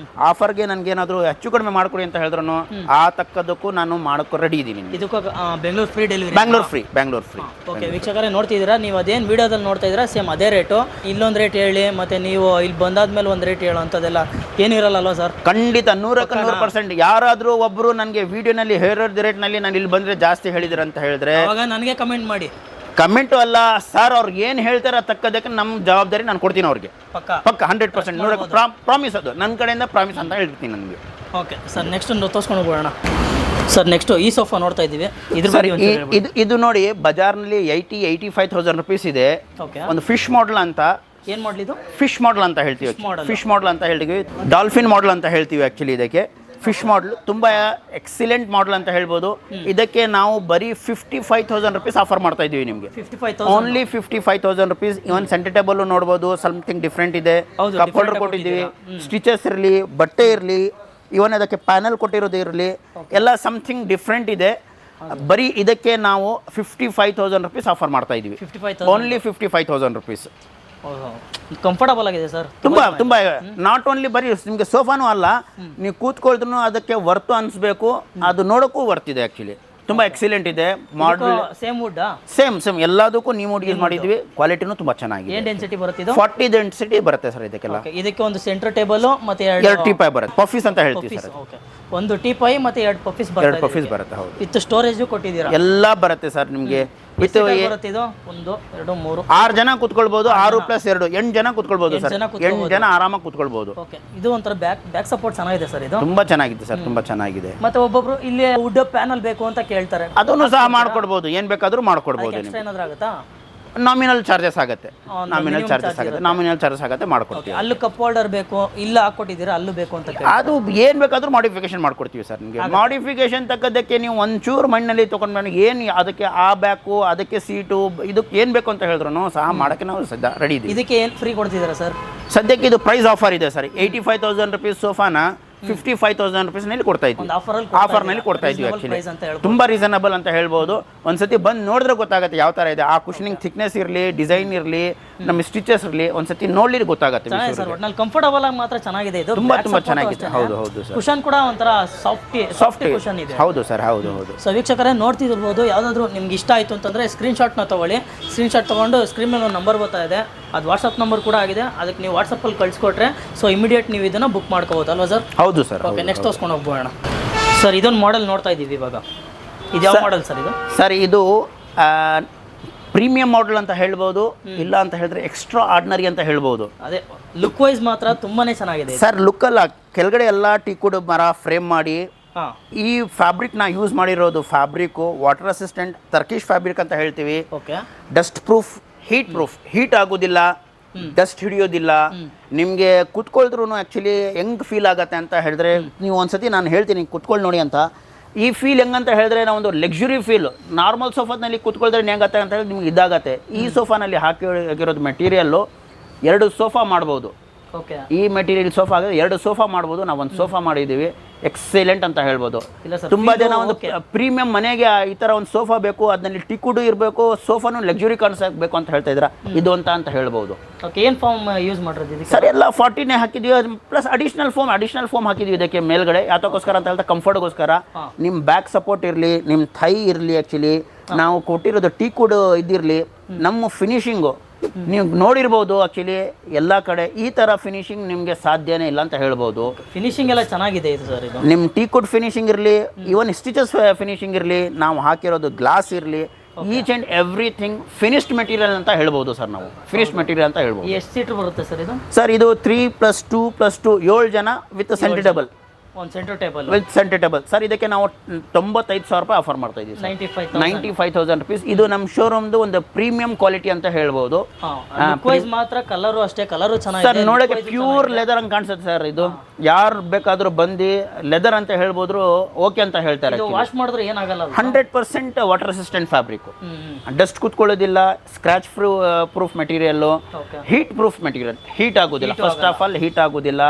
ಆಫರ್ಗೆ ನನಗೇನಾದರೂ ಹೆಚ್ಚು ಕಡಿಮೆ ಮಾಡಿಕೊಡಿ ಅಂತ ಹೇಳಿದ್ರು ಆ ತಕ್ಕದಕ್ಕೂ ನಾನು ಮಾಡೋಕ್ಕೆ ರೆಡಿ ಇದ್ದೀನಿ. ಇದಕ್ಕೂ Bengaluru free delivery. Bangalore free. Okay ವೀಕ್ಷಕರೇ, ನೋಡ್ತಿದ್ದೀರಾ ನೀವು, ಅದೇನು ವೀಡಿಯೋದಲ್ಲಿ ನೋಡ್ತಾ ಇದ್ದೀರಾ ಸೇಮ್ ಅದೇ ರೇಟು. ಇಲ್ಲೊಂದು ರೇಟ್ ಹೇಳಿ, ಮತ್ತು ನೀವು ಇಲ್ಲಿ ಬಂದಾದ್ಮೇಲೆ ಒಂದು ರೇಟ್ ಹೇಳೋ ಅಂಥದ್ದೆಲ್ಲ ಏನಿರಲ್ಲ ಸರ್? ಖಂಡಿತ 100% ಯಾರಾದರೂ ಒಬ್ಬರು ನನಗೆ ವಿಡಿಯೋನಲ್ಲಿ ಹೇಳೋದು ರೇಟ್ನಲ್ಲಿ ನಾನು ಇಲ್ಲಿ ಬಂದರೆ ಜಾಸ್ತಿ ಹೇಳಿದ್ರು ಅಂತ ಹೇಳಿದ್ರೆ ಅವಾಗ ನನಗೆ ಕಮೆಂಟ್ ಮಾಡಿ. ಕಮೆಂಟು ಅಲ್ಲ ಸರ್, ಅವ್ರಿಗೆ ಏನು ಹೇಳ್ತಾರ ತಕ್ಕದಕ್ಕೆ ನಮ್ಮ ಜವಾಬ್ದಾರಿ ನಾನು ಕೊಡ್ತೀನಿ ಅವ್ರಿಗೆ. ಪಕ್ಕ 100% ಪ್ರಾಮಿಸ್. ಅದು ನನ್ನ ಕಡೆಯಿಂದ ಪ್ರಾಮಿಸ್ ಅಂತ ಹೇಳ್ತೀನಿ ನನಗೆ. ಓಕೆ ಸರ್, ನೆಕ್ಸ್ಟ್ ಒಂದು ತೋರಿಸ್ಕೊಂಡು ಹೋಗೋಣ ಸರ್. ನೆಕ್ಸ್ಟ್ ಈ ಸೋಫಾ ನೋಡ್ತಾ ಇದ್ದೀವಿ. ಇದು ನೋಡಿ, ಬಜಾರ್ನಲ್ಲಿ 85,000 ರುಪೀಸ್ ಇದೆ. ಒಂದು ಫಿಶ್ ಮಾಡೆಲ್ ಅಂತ. ಏನು ಮಾಡಲ್ ಇದು? ಫಿಶ್ ಮಾಡೆಲ್ ಅಂತ ಹೇಳ್ತೀವಿ. ಫಿಶ್ ಮಾಡೆಲ್ ಅಂತ ಹೇಳ್ತೀವಿ, ಡಾಲ್ಫಿನ್ ಮಾಡೆಲ್ ಅಂತ ಹೇಳ್ತೀವಿ ಆ್ಯಕ್ಚುಲಿ ಇದಕ್ಕೆ. ಫಿಶ್ ಮಾಡೆಲ್ ತುಂಬ ಎಕ್ಸಿಲೆಂಟ್ ಮಾಡೆಲ್ ಅಂತ ಹೇಳ್ಬೋದು. ಇದಕ್ಕೆ ನಾವು ಬರೀ 55,000 ರುಪೀಸ್ ಆಫರ್ ಮಾಡ್ತಾ ಇದ್ದೀವಿ ನಿಮಗೆ. Only 55,000 rupees. Even centre table ನೋಡ್ಬೋದು, ಸಮಥಿಂಗ್ ಡಿಫ್ರೆಂಟ್ ಇದೆ. ಕಪ್ ಹೋಲ್ಡರ್ ಕೊಟ್ಟಿದ್ದೀವಿ, ಸ್ಟಿಚಸ್ ಇರಲಿ, ಬಟ್ಟೆ ಇರಲಿ, ಇವನ್ ಅದಕ್ಕೆ ಪ್ಯಾನಲ್ ಕೊಟ್ಟಿರೋದು ಇರಲಿ, ಎಲ್ಲ ಸಮಥಿಂಗ್ ಡಿಫ್ರೆಂಟ್ ಇದೆ. ಬರೀ ಇದಕ್ಕೆ ನಾವು 55,000 ರುಪೀಸ್ ಆಫರ್ ಮಾಡ್ತಾ ಇದ್ದೀವಿ. Only 55,000 rupees. ಕಂಫರ್ಟಬಲ್ ಆಗಿದೆ ಸರ್. ತುಂಬ ನಾಟ್ ಓನ್ಲಿ ಬರೀ ನಿಮಗೆ ಸೋಫಾನೂ ಅಲ್ಲ, ನೀವು ಕೂತ್ಕೊಳ್ದ್ರೂ ಅದಕ್ಕೆ ವರ್ತು ಅನಿಸ್ಬೇಕು, ಅದು ನೋಡೋಕ್ಕೂ ವರ್ತಿದೆ ಆ್ಯಕ್ಚುಲಿ. ತುಂಬ ಎಕ್ಸಿಲೆಂಟ್ ಇದೆ. ಮಾಡಲ್ ಸೇಮ್ ವುಡ್ ಸೇಮ್ ಎಲ್ಲದಕ್ಕೂ ನೀವು ಯೂಸ್ ಮಾಡಿದ್ವಿ. ಕ್ವಾಲಿಟಿನೂ ತುಂಬ ಚೆನ್ನಾಗಿದೆ. ಏನ್ ಡೆನ್ಸಿಟಿ ಬರುತ್ತೆ ಇದು? 40 ಡೆನ್ಸಿಟಿ ಬರುತ್ತೆ ಸರ್ ಇದಕ್ಕೆಲ್ಲ. ಇದಕ್ಕೆ ಒಂದು ಸೆಂಟರ್ ಟೇಬಲ್ ಮತ್ತೆ ಎರಡು ಟೀಪಾಯ್ ಬರುತ್ತೆ. ಪಫೀಸ್ ಅಂತ ಹೇಳ್ತೀವಿ ಸರ್. ಓಕೆ, ಒಂದು ಟೀಪಾಯ್ ಮತ್ತೆ ಎರಡು ಪಫೀಸ್ ಬರುತ್ತೆ. ಎರಡು ಪಫೀಸ್ ಬರುತ್ತೆ. ಹೌದು, ವಿತ್ ಸ್ಟೋರೇಜ್ ಕೊಟ್ಟಿದ್ದೀರಾ? ಎಲ್ಲ ಬರುತ್ತೆ ಸರ್ ನಿಮಗೆ. ವಿತ್ ಬರುತ್ತೆ ಇದು 1 2 3 6 ಜನ ಕೂತ್ಕೊಳ್ಬಹುದು. 6 + 2 8 ಜನ ಕೂತ್ಕೊಳ್ಬಹುದು ಸರ್. 8 ಜನ ಆರಾಮಾಗಿ ಕೂತ್ಕೊಳ್ಬಹುದು. ಓಕೆ, ಇದು ಒಂಥರ ಬ್ಯಾಕ್ ಸಪೋರ್ಟ್ ಚೆನ್ನಾಗಿದೆ ಸರ್ ಇದು. ತುಂಬಾ ಚೆನ್ನಾಗಿದೆ ಸರ್, ತುಂಬಾ ಚೆನ್ನಾಗಿದೆ. ಮತ್ತೆ ಒಬ್ಬೊಬ್ರು ಇಲ್ಲಿ ವುಡ್ ಪ್ಯಾನಲ್ ಬೇಕು ಅಂತ ಕೇಳ್ತಾರೆ, ಅದನ್ನು ಸಹ ಮಾಡ್ಕೊಡ್ಬೋದು. ಏನ್ ಬೇಕಾದ್ರೂ ಮಾಡ್ಕೊಡ್ಬೋದು. ಎಕ್ಸ್ಟ್ರಾ ಏನಾದ್ರು ಆಗುತ್ತಾ? ನಾಮಿನಲ್ ಚಾರ್ಜಸ್ ಆಗುತ್ತೆ. ನಾಮಿನಲ್ ಚಾರ್ಜಸ್ ಆಗುತ್ತೆ, ಮಾಡ್ಕೊಡ್ತೀವಿ. ಅಲ್ಲೂ ಕಪ್ ಹೋಲ್ಡರ್ ಬೇಕು, ಇಲ್ಲ ಹಾಕೊಟ್ಟಿದ್ದೀರಾ ಅಲ್ಲೂ ಬೇಕು ಅಂತ ಅದು ಏನ್ ಬೇಕಾದ್ರೂ ಮಾಡಿಫಿಕೇಶನ್ ಮಾಡ್ಕೊಡ್ತೀವಿ ಸರ್ ನಿಮಗೆ. ಮಾಡಿಫಿಕೇಶನ್ ತಕ್ಕದಕ್ಕೆ ನೀವು ಒಂಚೂರು ಮಣ್ಣಲ್ಲಿ ತಗೊಂಡು ಏನು ಅದಕ್ಕೆ ಆ ಬ್ಯಾಕು, ಅದಕ್ಕೆ ಸೀಟು, ಇದಕ್ಕೆ ಏನ್ ಬೇಕು ಅಂತ ಹೇಳಿದ್ರು ಸಹ ಮಾಡಕ್ಕೆ ನಾವು ಸದ್ಯ ರೆಡಿ ಇದ್ದೀವಿ. ಇದಕ್ಕೆ ಏನು ಫ್ರೀ ಕೊಡ್ತಿದ್ದೀರಾ ಸರ್? ಸದ್ಯಕ್ಕೆ ಇದು ಪ್ರೈಸ್ ಆಫರ್ ಇದೆ ಸರ್. 85,000 rupees ಸೋಫಾನ 55,000 rupees ಕೊಡ್ತಾ ಇದ್ವಿ. ಆಫರ್ನಲ್ಲಿ ಕೊಡ್ತಾ ಇದ್ವಿ. ಆಕ್ಚುಲಿ ತುಂಬಾ ರೀಸನಬಲ್ ಅಂತ ಹೇಳ್ಬೋದು. ಒಂದ್ಸತಿ ಬಂದು ನೋಡಿದ್ರೆ ಗೊತ್ತಾಗುತ್ತೆ ಯಾವ ತರ ಇದೆ. ಆ ಕುಷನಿಂಗ್ ಥಿಕ್ನೆಸ್ ಇರಲಿ, ಡಿಸೈನ್ ಇರಲಿ, ನಮ್ಮ ಸ್ಟಿಚಸ್ ಇರಲಿ, ಒಂದ್ಸತಿ ನೋಡ್ಲಿಕ್ಕೆ ಗೊತ್ತಾಗುತ್ತೆ. ಕಂಫರ್ಟಬಲ್ ಆಗಿ ಮಾತ್ರ ಚೆನ್ನಾಗಿದೆ ಇದು. ತುಂಬಾ ಚೆನ್ನಾಗಿದೆ. ಹೌದು ಸರ್. ಕುಷನ್ ಕೂಡ ಒಂಥರ ಸಾಫ್ಟ್ ಕುಷನ್ ಇದೆ. ಹೌದು ಸರ್, ಹೌದು. ಸೊ ವೀಕ್ಷಕರೇ ನೋಡ್ತಿರ್ಬೋದು, ಯಾವ್ದಾದ್ರು ನಿಮ್ಗೆ ಇಷ್ಟ ಆಯ್ತು ಅಂತಂದ್ರೆ ಸ್ಕ್ರೀನ್ ಶಾಟ್ನ ತಗೊಳ್ಳಿ. ಸ್ಕ್ರೀನ್ ಶಾಟ್ ತಗೊಂಡು ಸ್ಕ್ರೀನ್ ಮೇಲೆ ಒಂದು ನಂಬರ್ ಬರ್ತಾ ಇದೆ, ಅದು ವಾಟ್ಸಪ್ ನಂಬರ್ ಕೂಡ ಆಗಿದೆ. ಅದಕ್ಕೆ ನೀವು ವಾಟ್ಸಪ್ಪಲ್ಲಿ ಕಳಿಸ್ಕೊಟ್ರೆ ಸೊ ಇಮಿಡಿಯೇಟ್ ನೀವು ಇದನ್ನ ಬುಕ್ ಮಾಡ್ಕೋಬೋದು ಅಲ್ವಾ ಸರ್? ಹೌದು ಸರ್. ಓಕೆ, ನೆಕ್ಸ್ಟ್ ತೋರಿಸ್ಕೊಂಡು ಹೋಗ್ಬೋಣ ಸರ್. ಇದೊಂದು ಮಾಡೆಲ್ ನೋಡ್ತಾ ಇದ್ದೀವಿ ಇವಾಗ. ಇದು ಯಾವ ಮಾಡೆಲ್ ಸರ್ ಇದು? ಸರ್ ಇದು ಪ್ರೀಮಿಯಂ ಮಾಡೆಲ್ ಅಂತ ಹೇಳ್ಬೋದು, ಇಲ್ಲ ಅಂತ ಹೇಳಿದ್ರೆ ಎಕ್ಸ್ಟ್ರಾ ಆರ್ಡಿನರಿ ಅಂತ ಹೇಳ್ಬೋದು. ಅದೇ ಲುಕ್ ವೈಸ್ ಮಾತ್ರ ತುಂಬಾನೇ ಚೆನ್ನಾಗಿದೆ ಸರ್. ಲುಕ್ ಅಲ್ಲ, ಕೆಳಗಡೆ ಎಲ್ಲ ಟೀಕುಡ್ ಮರ ಫ್ರೇಮ್ ಮಾಡಿ ಈ ಫ್ಯಾಬ್ರಿಕ್ನ ಯೂಸ್ ಮಾಡಿರೋದು. Fabric water assistant Turkish fabric ಅಂತ ಹೇಳ್ತೀವಿ. Okay, dust proof, heat proof, heat ಆಗೋದಿಲ್ಲ, ಡಸ್ಟ್ ಹಿಡಿಯೋದಿಲ್ಲ. ನಿಮಗೆ ಕುತ್ಕೊಳ್ದ್ರೂ ಆ್ಯಕ್ಚುಲಿ ಹೆಂಗೆ ಫೀಲ್ ಆಗುತ್ತೆ ಅಂತ ಹೇಳಿದ್ರೆ, ನೀವು ಒಂದ್ಸತಿ ನಾನು ಹೇಳ್ತೀನಿ ಕುತ್ಕೊಳ್ಳಿ ನೋಡಿ ಅಂತ. ಈ ಫೀಲ್ ಹೆಂಗಂತ ಹೇಳಿದ್ರೆ ನಾವೊಂದು ಲಕ್ಸುರಿ ಫೀಲ್. ನಾರ್ಮಲ್ ಸೋಫಾದಲ್ಲಿ ಕುತ್ಕೊಳ್ದ್ರೆ ಹೆಂಗತ್ತೆ ಅಂತ ಹೇಳಿದ್ರೆ ನಿಮ್ಗೆ ಇದಾಗತ್ತೆ. ಈ ಸೋಫಾನಲ್ಲಿ ಹಾಕಿರೋದು ಮೆಟೀರಿಯಲ್ಲು 2 ಸೋಫಾ ಮಾಡ್ಬೋದು. ಓಕೆ, ಈ ಮೆಟೀರಿಯಲ್ ಸೋಫಾ ಆಗಿದೆ 2 ಸೋಫಾ ಮಾಡ್ಬೋದು. ನಾವು ಒಂದು ಸೋಫಾ ಮಾಡಿದ್ದೀವಿ, ಎಕ್ಸಲೆಂಟ್ ಅಂತ ಹೇಳ್ಬೋದು. ತುಂಬಾ ಜನ ಒಂದು ಪ್ರೀಮಿಯಂ ಮನೆಗೆ ಈ ತರ ಒಂದು ಸೋಫಾ ಬೇಕು, ಅದರಲ್ಲಿ ಟಿಕುಡು ಇರಬೇಕು, ಸೋಫಾನು ಲಕ್ಸುರಿ ಕಾಣಿಸಬೇಕು ಅಂತ ಹೇಳ್ತಾ ಇದ್ರ. ಇದು ಅಂತ ಹೇಳ್ಬೋದು. ಓಕೆ, ಏನು ಫಾರ್ಮ್ ಯೂಸ್ ಮಾಡಿರೋದು ಇದಕ್ಕೆ? ಸರ್ ಎಲ್ಲ 40ನೇ ಹಾಕಿದ್ವಿ, ಪ್ಲಸ್ ಅಡಿಷನಲ್ ಫೋಮ್ ಹಾಕಿದ್ವಿ ಇದಕ್ಕೆ ಮೇಲ್ಗಡೆ. ಯಾತಕ್ಕೋಸ್ಕರ ಅಂತ ಹೇಳ್ತಾ ಕಂಫರ್ಟ್ಗೋಸ್ಕರ. ನಿಮ್ಮ ಬ್ಯಾಕ್ ಸಪೋರ್ಟ್ ಇರಲಿ, ನಿಮ್ಮ ಥೈ ಇರಲಿ. ಆ್ಯಕ್ಚುಲಿ ನಾವು ಕೊಟ್ಟಿರೋದು ಟೀಕುಡ್ ಇದಿರಲಿ. ನಮ್ಮ ಫಿನಿಶಿಂಗು ನೀವು ನೋಡಿರ್ಬೋದು. ಆ್ಯಕ್ಚುಲಿ ಎಲ್ಲ ಕಡೆ ಈ ಥರ ಫಿನಿಶಿಂಗ್ ನಿಮಗೆ ಸಾಧ್ಯನೇ ಇಲ್ಲ ಅಂತ ಹೇಳ್ಬೋದು. ಫಿನಿಶಿಂಗ್ ಎಲ್ಲ ಚೆನ್ನಾಗಿದೆ ಇದು ಸರ್. ಇದು ನಿಮ್ಮ ಟೀಕುಡ್ ಫಿನಿಶಿಂಗ್ ಇರಲಿ, ಈವನ್ ಸ್ಟಿಚಸ್ ಫಿನಿಶಿಂಗ್ ಇರಲಿ, ನಾವು ಹಾಕಿರೋದು ಗ್ಲಾಸ್ ಇರಲಿ, each and everything finished material ಅಂತ ಹೇಳ್ಬೋದು ಸರ್. ನಾವು ಫಿನಿಶ್ಡ್ ಮೆಟೀರಿಯಲ್ ಅಂತ ಹೇಳ್ಬೋದು. ಎಷ್ಟು ಸೀಟರ್ ಬರುತ್ತೆ ಸರ್ ಇದು? ಸರ್ ಇದು 3+2+2 7 ಜನ ವಿತ್ ಸೆಂಟರ್ ಟೇಬಲ್. ಒಂದು centre table with centre table. Sir ಇದಕ್ಕೆ ನಾವು 95,000 ರೂಪಾಯಿ ಆಫರ್ ಮಾಡ್ತಾ ಇದ್ದೀವಿ. 95,000 rupees. ಇದು ನಮ್ಮ ಶೋರೂಮ್ದು ಒಂದು ಪ್ರೀಮಿಯಂ ಕ್ವಾಲಿಟಿ ಅಂತ ಹೇಳ್ಬೋದು. ಮಾತ್ರ ಕಲರು ಅಷ್ಟೇ, ಕಲರು ಚೆನ್ನಾಗಿದೆ ಸರ್. ನೋಡಕ್ಕೆ ಪ್ಯೂರ್ ಲೆದರ್ ಅಂತ ಕಾಣಿಸುತ್ತೆ ಸರ್. ಇದು ಯಾರು ಬೇಕಾದ್ರೂ ಬಂದು ಲೆದರ್ ಅಂತ ಹೇಳ್ಬೋದ್ರು, ಓಕೆ ಅಂತ ಹೇಳ್ತಾರೆ. ವಾಶ್ ಮಾಡಿದ್ರೆ ಏನಾಗಲ್ಲ. 100% ವಾಟರ್ ಅಸಿಸ್ಟೆಂಟ್ ಫ್ಯಾಬ್ರಿಕ್. ಡಸ್ಟ್ ಕೂತ್ಕೊಳ್ಳೋದಿಲ್ಲ, scratch proof material, heat proof material. Heat ಆಗೋದಿಲ್ಲ, ಫಸ್ಟ್ ಆಫ್ ಆಲ್ ಹೀಟ್ ಆಗೋದಿಲ್ಲ.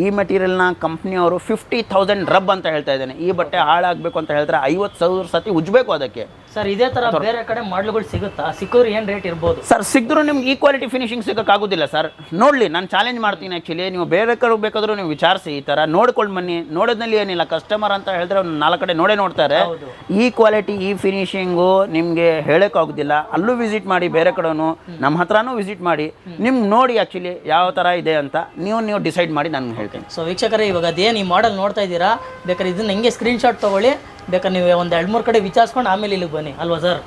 ಈ ಮೆಟೀರಿಯಲ್ನ ಕಂಪ್ನಿಯವರು 50,000 ರಬ್ ಅಂತ ಹೇಳ್ತಾ ಇದ್ದೇನೆ. ಈ ಬಟ್ಟೆ ಹಾಳಾಗಬೇಕು ಅಂತ ಹೇಳಿದ್ರೆ 50,000 ಸತಿ ಉಜ್ಬೇಕು ಅದಕ್ಕೆ. ಸರ್ ಇದೇ ತರ ಬೇರೆ ಕಡೆ ಮಾಡ್ಲುಗಳು ಸಿಗುತ್ತಾ? ಸಿಕ್ಕೋರು ಏನು ರೇಟ್ ಇರ್ಬೋದು ಸರ್? ಸಿಕ್ಕಿದ್ರು ನಿಮ್ಗೆ ಈ ಕ್ವಾಲಿಟಿ ಫಿನಿಶಿಂಗ್ ಸಿಗೋಕ್ಕಾಗೋದಿಲ್ಲ ಸರ್. ನೋಡಲಿ, ನಾನು ಚಾಲೆಂಜ್ ಮಾಡ್ತೀನಿ. ಆ್ಯಕ್ಚುಲಿ ನೀವು ಬೇರೆ ಕಡೆ ಬೇಕಾದರೂ ನೀವು ವಿಚಾರಿಸಿ, ಈ ಥರ ನೋಡ್ಕೊಂಡು ಬನ್ನಿ. ನೋಡೋದ್ರಲ್ಲಿ ಏನಿಲ್ಲ, ಕಸ್ಟಮರ್ ಅಂತ ಹೇಳಿದ್ರೆ ಒಂದು 4 ಕಡೆ ನೋಡ್ತಾರೆ. ಈ ಕ್ವಾಲಿಟಿ, ಈ ಫಿನಿಶಿಂಗು ನಿಮಗೆ ಹೇಳೋಕ್ಕಾಗೋದಿಲ್ಲ. ಅಲ್ಲೂ ವಿಸಿಟ್ ಮಾಡಿ, ಬೇರೆ ಕಡೆನೂ ನಮ್ಮ ಹತ್ರನೂ ವಿಸಿಟ್ ಮಾಡಿ, ನಿಮ್ಗೆ ನೋಡಿ ಆ್ಯಕ್ಚುಲಿ ಯಾವ ಥರ ಇದೆ ಅಂತ ನೀವು ಡಿಸೈಡ್ ಮಾಡಿ ನಾನು ಹೇಳ್ತೀನಿ. ಸೊ ವೀಕ್ಷಕರೇ, ಇವಾಗ ಅದೇನು ಈ ಮಾಡೆಲ್ ನೋಡ್ತಾ ಇದ್ದೀರಾ, ಬೇಕಾದ್ರೆ ಇದನ್ನ ಹೆಂಗೆ ಸ್ಕ್ರೀನ್ ಶಾಟ್ ತೊಗೊಳ್ಳಿ. ಬೇಕಾದ್ರೆ ನೀವು ಒಂದು 2-3 ಕಡೆ ವಿಚಾರಿಸ್ಕೊಂಡು ಆಮೇಲೆ ಇಲ್ಲಿಗೆ ಬನ್ನಿ ಅಲ್ವಾ ಸರ್?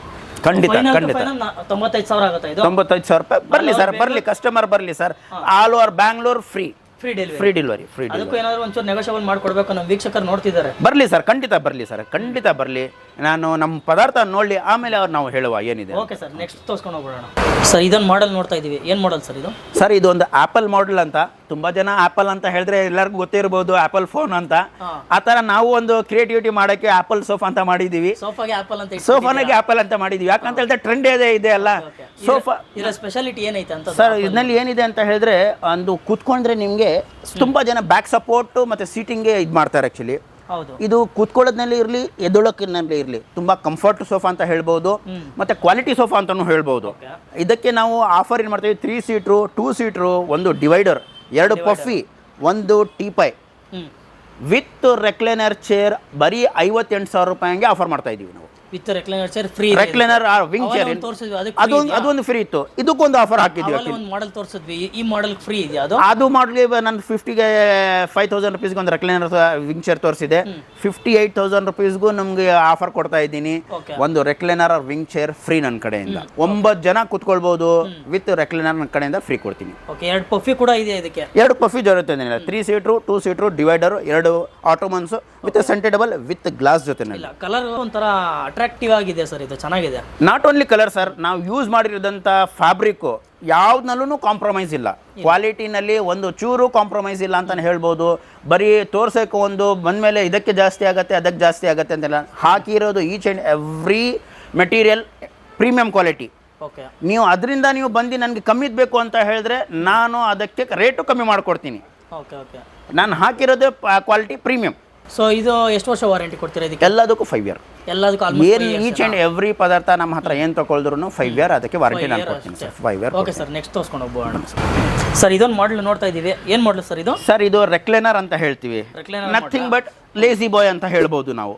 ಖಂಡಿತ 95,000 ಆಗುತ್ತೆ ಇದು. 95,000 ರೂಪಾಯಿ. ಬರಲಿ ಸರ್, ಬರಲಿ, ಕಸ್ಟಮರ್ ಬರಲಿ sir. All over Bangalore free delivery. ಅದಕ್ಕೂ ಏನಾದರೂ ಒಂಚೂರು ನೆಗೋಷಿಯಬಲ್ ಮಾಡ್ಕೊಡ್ಬೇಕು, ನಮ್ಮ ವೀಕ್ಷಕರು ನೋಡ್ತಿದ್ದಾರೆ. ಬರಲಿ ಸರ್, ಖಂಡಿತ ಬರಲಿ ಸರ್, ಖಂಡಿತ ಬರಲಿ. ನಾನು ನಮ್ಮ ಪದಾರ್ಥ ನೋಡಲಿ, ಆಮೇಲೆ ಅವ್ರು ನಾವು ಹೇಳುವ ಏನಿದೆ. ಓಕೆ ಸರ್, ನೆಕ್ಸ್ಟ್ ತೋರಿಸ್ಕೊಂಡು ಹೋಗ್ಬಿಡೋಣ ಸರ್. ಇದೊಂದು ಮಾಡೆಲ್ ನೋಡ್ತಾ ಇದ್ದೀವಿ. ಏನು ಮಾಡೆಲ್ ಸರ್ ಇದು? ಸರ್ ಇದು ಒಂದು ಆ್ಯಪಲ್ ಮಾಡೆಲ್ ಅಂತ. ತುಂಬ ಜನ ಆ್ಯಪಲ್ ಅಂತ ಹೇಳಿದ್ರೆ ಎಲ್ಲರಿಗೂ ಗೊತ್ತೇ ಇರ್ಬೋದು, ಆ್ಯಪಲ್ ಫೋನ್ ಅಂತ. ಆ ಥರ ನಾವು ಒಂದು ಕ್ರಿಯೇಟಿವಿಟಿ ಮಾಡೋಕ್ಕೆ ಆ್ಯಪಲ್ ಸೋಫಾ ಅಂತ ಮಾಡಿದ್ದೀವಿ. ಸೋಫಾಗೆ ಆ್ಯಪಲ್ ಅಂತ, ಸೋಫಾನಾಗೆ ಆ್ಯಪಲ್ ಅಂತ ಮಾಡಿದ್ದೀವಿ. ಯಾಕಂತ ಹೇಳಿದ್ರೆ ಟ್ರೆಂಡ್ ಇದೆ ಅಲ್ಲ ಸೋಫಾ. ಇದರ ಸ್ಪೆಷಾಲಿಟಿ ಏನೈತೆ ಅಂತ ಸರ್? ಇದರಲ್ಲಿ ಏನಿದೆ ಅಂತ ಹೇಳಿದ್ರೆ, ಒಂದು ಕೂತ್ಕೊಂಡ್ರೆ ನಿಮಗೆ ತುಂಬ ಜನ ಬ್ಯಾಕ್ ಸಪೋರ್ಟು ಮತ್ತು ಸೀಟಿಂಗ್ಗೆ ಇದು ಮಾಡ್ತಾರೆ ಆ್ಯಕ್ಚುಲಿ. ಇದು ಕೂತ್ಕೊಳ್ಳೋದ್ನಲ್ಲಿ ಇರಲಿ, ಎದ್ದೊಳಕ್ಕಿನಲ್ಲಿ ಇರಲಿ, ತುಂಬ ಕಂಫರ್ಟ್ ಸೋಫಾ ಅಂತ ಹೇಳ್ಬೋದು, ಮತ್ತು ಕ್ವಾಲಿಟಿ ಸೋಫಾ ಅಂತಲೂ ಹೇಳ್ಬೋದು. ಇದಕ್ಕೆ ನಾವು ಆಫರ್ ಏನು ಮಾಡ್ತೀವಿ, 3 ಸೀಟ್ರು, 2 ಸೀಟ್ರು, ಒಂದು divider, 2 puffy, 1 teapoy with recliner chair ಬರೀ 58,000 ರೂಪಾಯಿಗೆ ಆಫರ್ ಮಾಡ್ತಾ ಇದ್ದೀವಿ ನಾವು. With recliner chair free recliner wing chair ತೋರಿಸಿದ್ವಿ ಅದೊಂದು ಫ್ರೀ ಇತ್ತು. ಇದಕ್ಕೊಂದು ಆಫರ್ ಹಾಕಿದ್ವಿ. ಒಂದು ಮಾಡೆಲ್ ತೋರಿಸಿದ್ವಿ, ಈ ಮಾಡೆಲ್ ಫ್ರೀ ಇದೆಯಾ ಅದು? ಅದು ಮಾಡಲಿ ನಾನು 50ಗೆ 5000 ರುಪೀಸ್ಗೆ ಒಂದು ರೆಕ್ಲೈನರ್ ವಿಂಗ್ ಚೇರ್ ತೋರಿಸಿದೆ. 58,000 ರುಪೀಸ್ಗೂ ನಮಗೆ ಆಫರ್ ಕೊಡ್ತಾ ಇದ್ದೀನಿ. ಒಂದು ರೆಕ್ಲೈನರ್ ವಿಂಗ್ ಚೇರ್ ಫ್ರೀ ನನ್ನ ಕಡೆಯಿಂದ. 9 ಜನ ಕುತ್ಕೊಳ್ಬಹುದು ವಿತ್ ರೆಕ್ಲೈನರ್ ನನ್ನ ಕಡೆಯಿಂದ ಫ್ರೀ ಕೊಡ್ತೀನಿ. ಓಕೆ, 2 ಪಫಿ ಕೂಡ ಇದೆ ಇದಕ್ಕೆ. 2 ಪಫಿ ಜೊತೆ 3 seater 2 seater divider 2 ottomans with centre table with glass ಜೊತೆ. ಕಲರ್ ಒಂಥರ ಅಟ್ರಾಕ್ಟಿವ್ ಆಗಿದೆ ಸರ್, ಇದು ಚೆನ್ನಾಗಿದೆ. ನಾಟ್ ಓನ್ಲಿ ಕಲರ್ ಸರ್, ನಾವು ಯೂಸ್ ಮಾಡಿರೋದಂಥ ಫ್ಯಾಬ್ರಿಕ್ಕು ಯಾವ್ದನ್ನಲ್ಲೂ ಕಾಂಪ್ರಮೈಸ್ ಇಲ್ಲ. ಕ್ವಾಲಿಟಿನಲ್ಲಿ ಒಂದು ಚೂರು ಕಾಂಪ್ರಮೈಸ್ ಇಲ್ಲ ಅಂತಲೇ ಹೇಳ್ಬೋದು. ಬರೀ ತೋರ್ಸೋಕೆ ಒಂದು ಬಂದಮೇಲೆ ಇದಕ್ಕೆ ಜಾಸ್ತಿ ಆಗುತ್ತೆ ಅದಕ್ಕೆ ಜಾಸ್ತಿ ಆಗುತ್ತೆ ಅಂತೆಲ್ಲ ಹಾಕಿರೋದು each and every material premium quality. Okay, ನೀವು ಅದರಿಂದ ನೀವು ಬಂದು ನನಗೆ ಕಮ್ಮಿದು ಬೇಕು ಅಂತ ಹೇಳಿದ್ರೆ ನಾನು ಅದಕ್ಕೆ ರೇಟು ಕಮ್ಮಿ ಮಾಡಿಕೊಡ್ತೀನಿ. ಓಕೆ ಓಕೆ, ನಾನು ಹಾಕಿರೋದೇ ಕ್ವಾಲಿಟಿ ಪ್ರೀಮಿಯಂ. ಸೊ ಇದು ಎಷ್ಟು ವರ್ಷ ವಾರಂಟಿ ಕೊಡ್ತೀರಾ ಇದಕ್ಕೆ? ಎಲ್ಲದಕ್ಕೂ 5 ಇಯರ್. ಎಲ್ಲದಕ್ಕೂ ಏನು ಈಚ್ ಆ್ಯಂಡ್ ಎವ್ರಿ ಪದಾರ್ಥ ನಮ್ಮ ಹತ್ರ ಏನು ತೊಗೊಳಿದ್ರು 5 ಇಯರ್ ಅದಕ್ಕೆ ವಾರಂಟಿ ನಾನು ಕೊಡ್ತೀನಿ sir. 5 year. Okay sir, next ತೋರಿಸ್ಕೊಂಡು ಹೋಗೋಣ ಸರ್. ಇದೊಂದು ಮಾಡಲ್ ನೋಡ್ತಾ ಇದ್ದೀವಿ, ಏನು ಮಾಡಲು ಸರ್ ಇದು? ಸರ್ ಇದು ರೆಕ್ಲೈನರ್ ಅಂತ ಹೇಳ್ತೀವಿ. ನಥಿಂಗ್ ಬಟ್ ಲೇಸಿ ಬಾಯ್ ಅಂತ ಹೇಳ್ಬೋದು ನಾವು.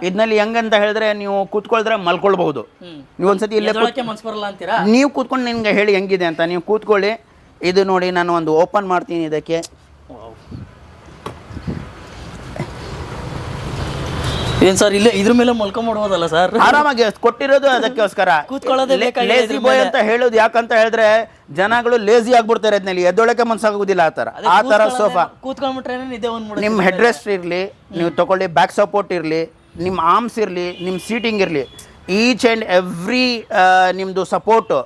ಇದರಲ್ಲಿ ಹೆಂಗಂತ ಹೇಳಿದ್ರೆ ನೀವು ಕೂತ್ಕೊಳ್ದ್ರೆ ಮಲ್ಕೊಳ್ಬಹುದು. ನೀವು ಒಂದ್ಸತಿ ಇಲ್ಲೇ ಮನ್ಸು ಬರಲ್ಲ ಅಂತೀರಾ? ನೀವು ಕೂತ್ಕೊಂಡು ನಿಮ್ಗೆ ಹೇಳಿ ಹೆಂಗಿದೆ ಅಂತ ನೀವು ಕೂತ್ಕೊಳ್ಳಿ. ಇದು ನೋಡಿ, ನಾನು ಒಂದು ಓಪನ್ ಮಾಡ್ತೀನಿ ಇದಕ್ಕೆ. ಏನ್ ಸರ್, ಇಲ್ಲೇ ಇದ್ರ ಮೇಲೆ ಮಲ್ಕೊಂಡ್ಬಿಡ್ಬೋದಲ್ಲ ಸರ್? ಆರಾಮಾಗಿ ಕೊಟ್ಟಿರೋದು ಅದಕ್ಕೋಸ್ಕರ. ಕೂತ್ಕೊಳ್ಳೋದೇ ಲೇಸಿ ಬಾಯ್ ಅಂತ ಹೇಳೋದು ಯಾಕಂತ ಹೇಳಿದ್ರೆ ಜನಗಳು ಲೇಸಿ ಆಗ್ಬಿಡ್ತಾರೆ. ಅದನ್ನಲ್ಲಿ ಎದ್ದೊಳಕ್ಕೆ ಮನ್ಸಾಗೋದಿಲ್ಲ. ಆ ತರ ಸೋಫಾ ಕೂತ್ಕೊಂಡ್ಬಿಟ್ರೆ ನಿದ್ದೆ ಬಂದ್ಬಿಡುತ್ತೆ. ನಿಮ್ಮ ಹೆಡ್ ರೆಸ್ಟ್ ಇರಲಿ, ನೀವು ತಗೊಳ್ಳಿ, ಬ್ಯಾಕ್ ಸಪೋರ್ಟ್ ಇರಲಿ, ನಿಮ್ಮ ಆರ್ಮ್ಸ್ ಇರಲಿ, ನಿಮ್ಮ ಸೀಟಿಂಗ್ ಇರಲಿ, ಈಚ್ ಆ್ಯಂಡ್ ಎವ್ರಿ ನಿಮ್ಮದು ಸಪೋರ್ಟು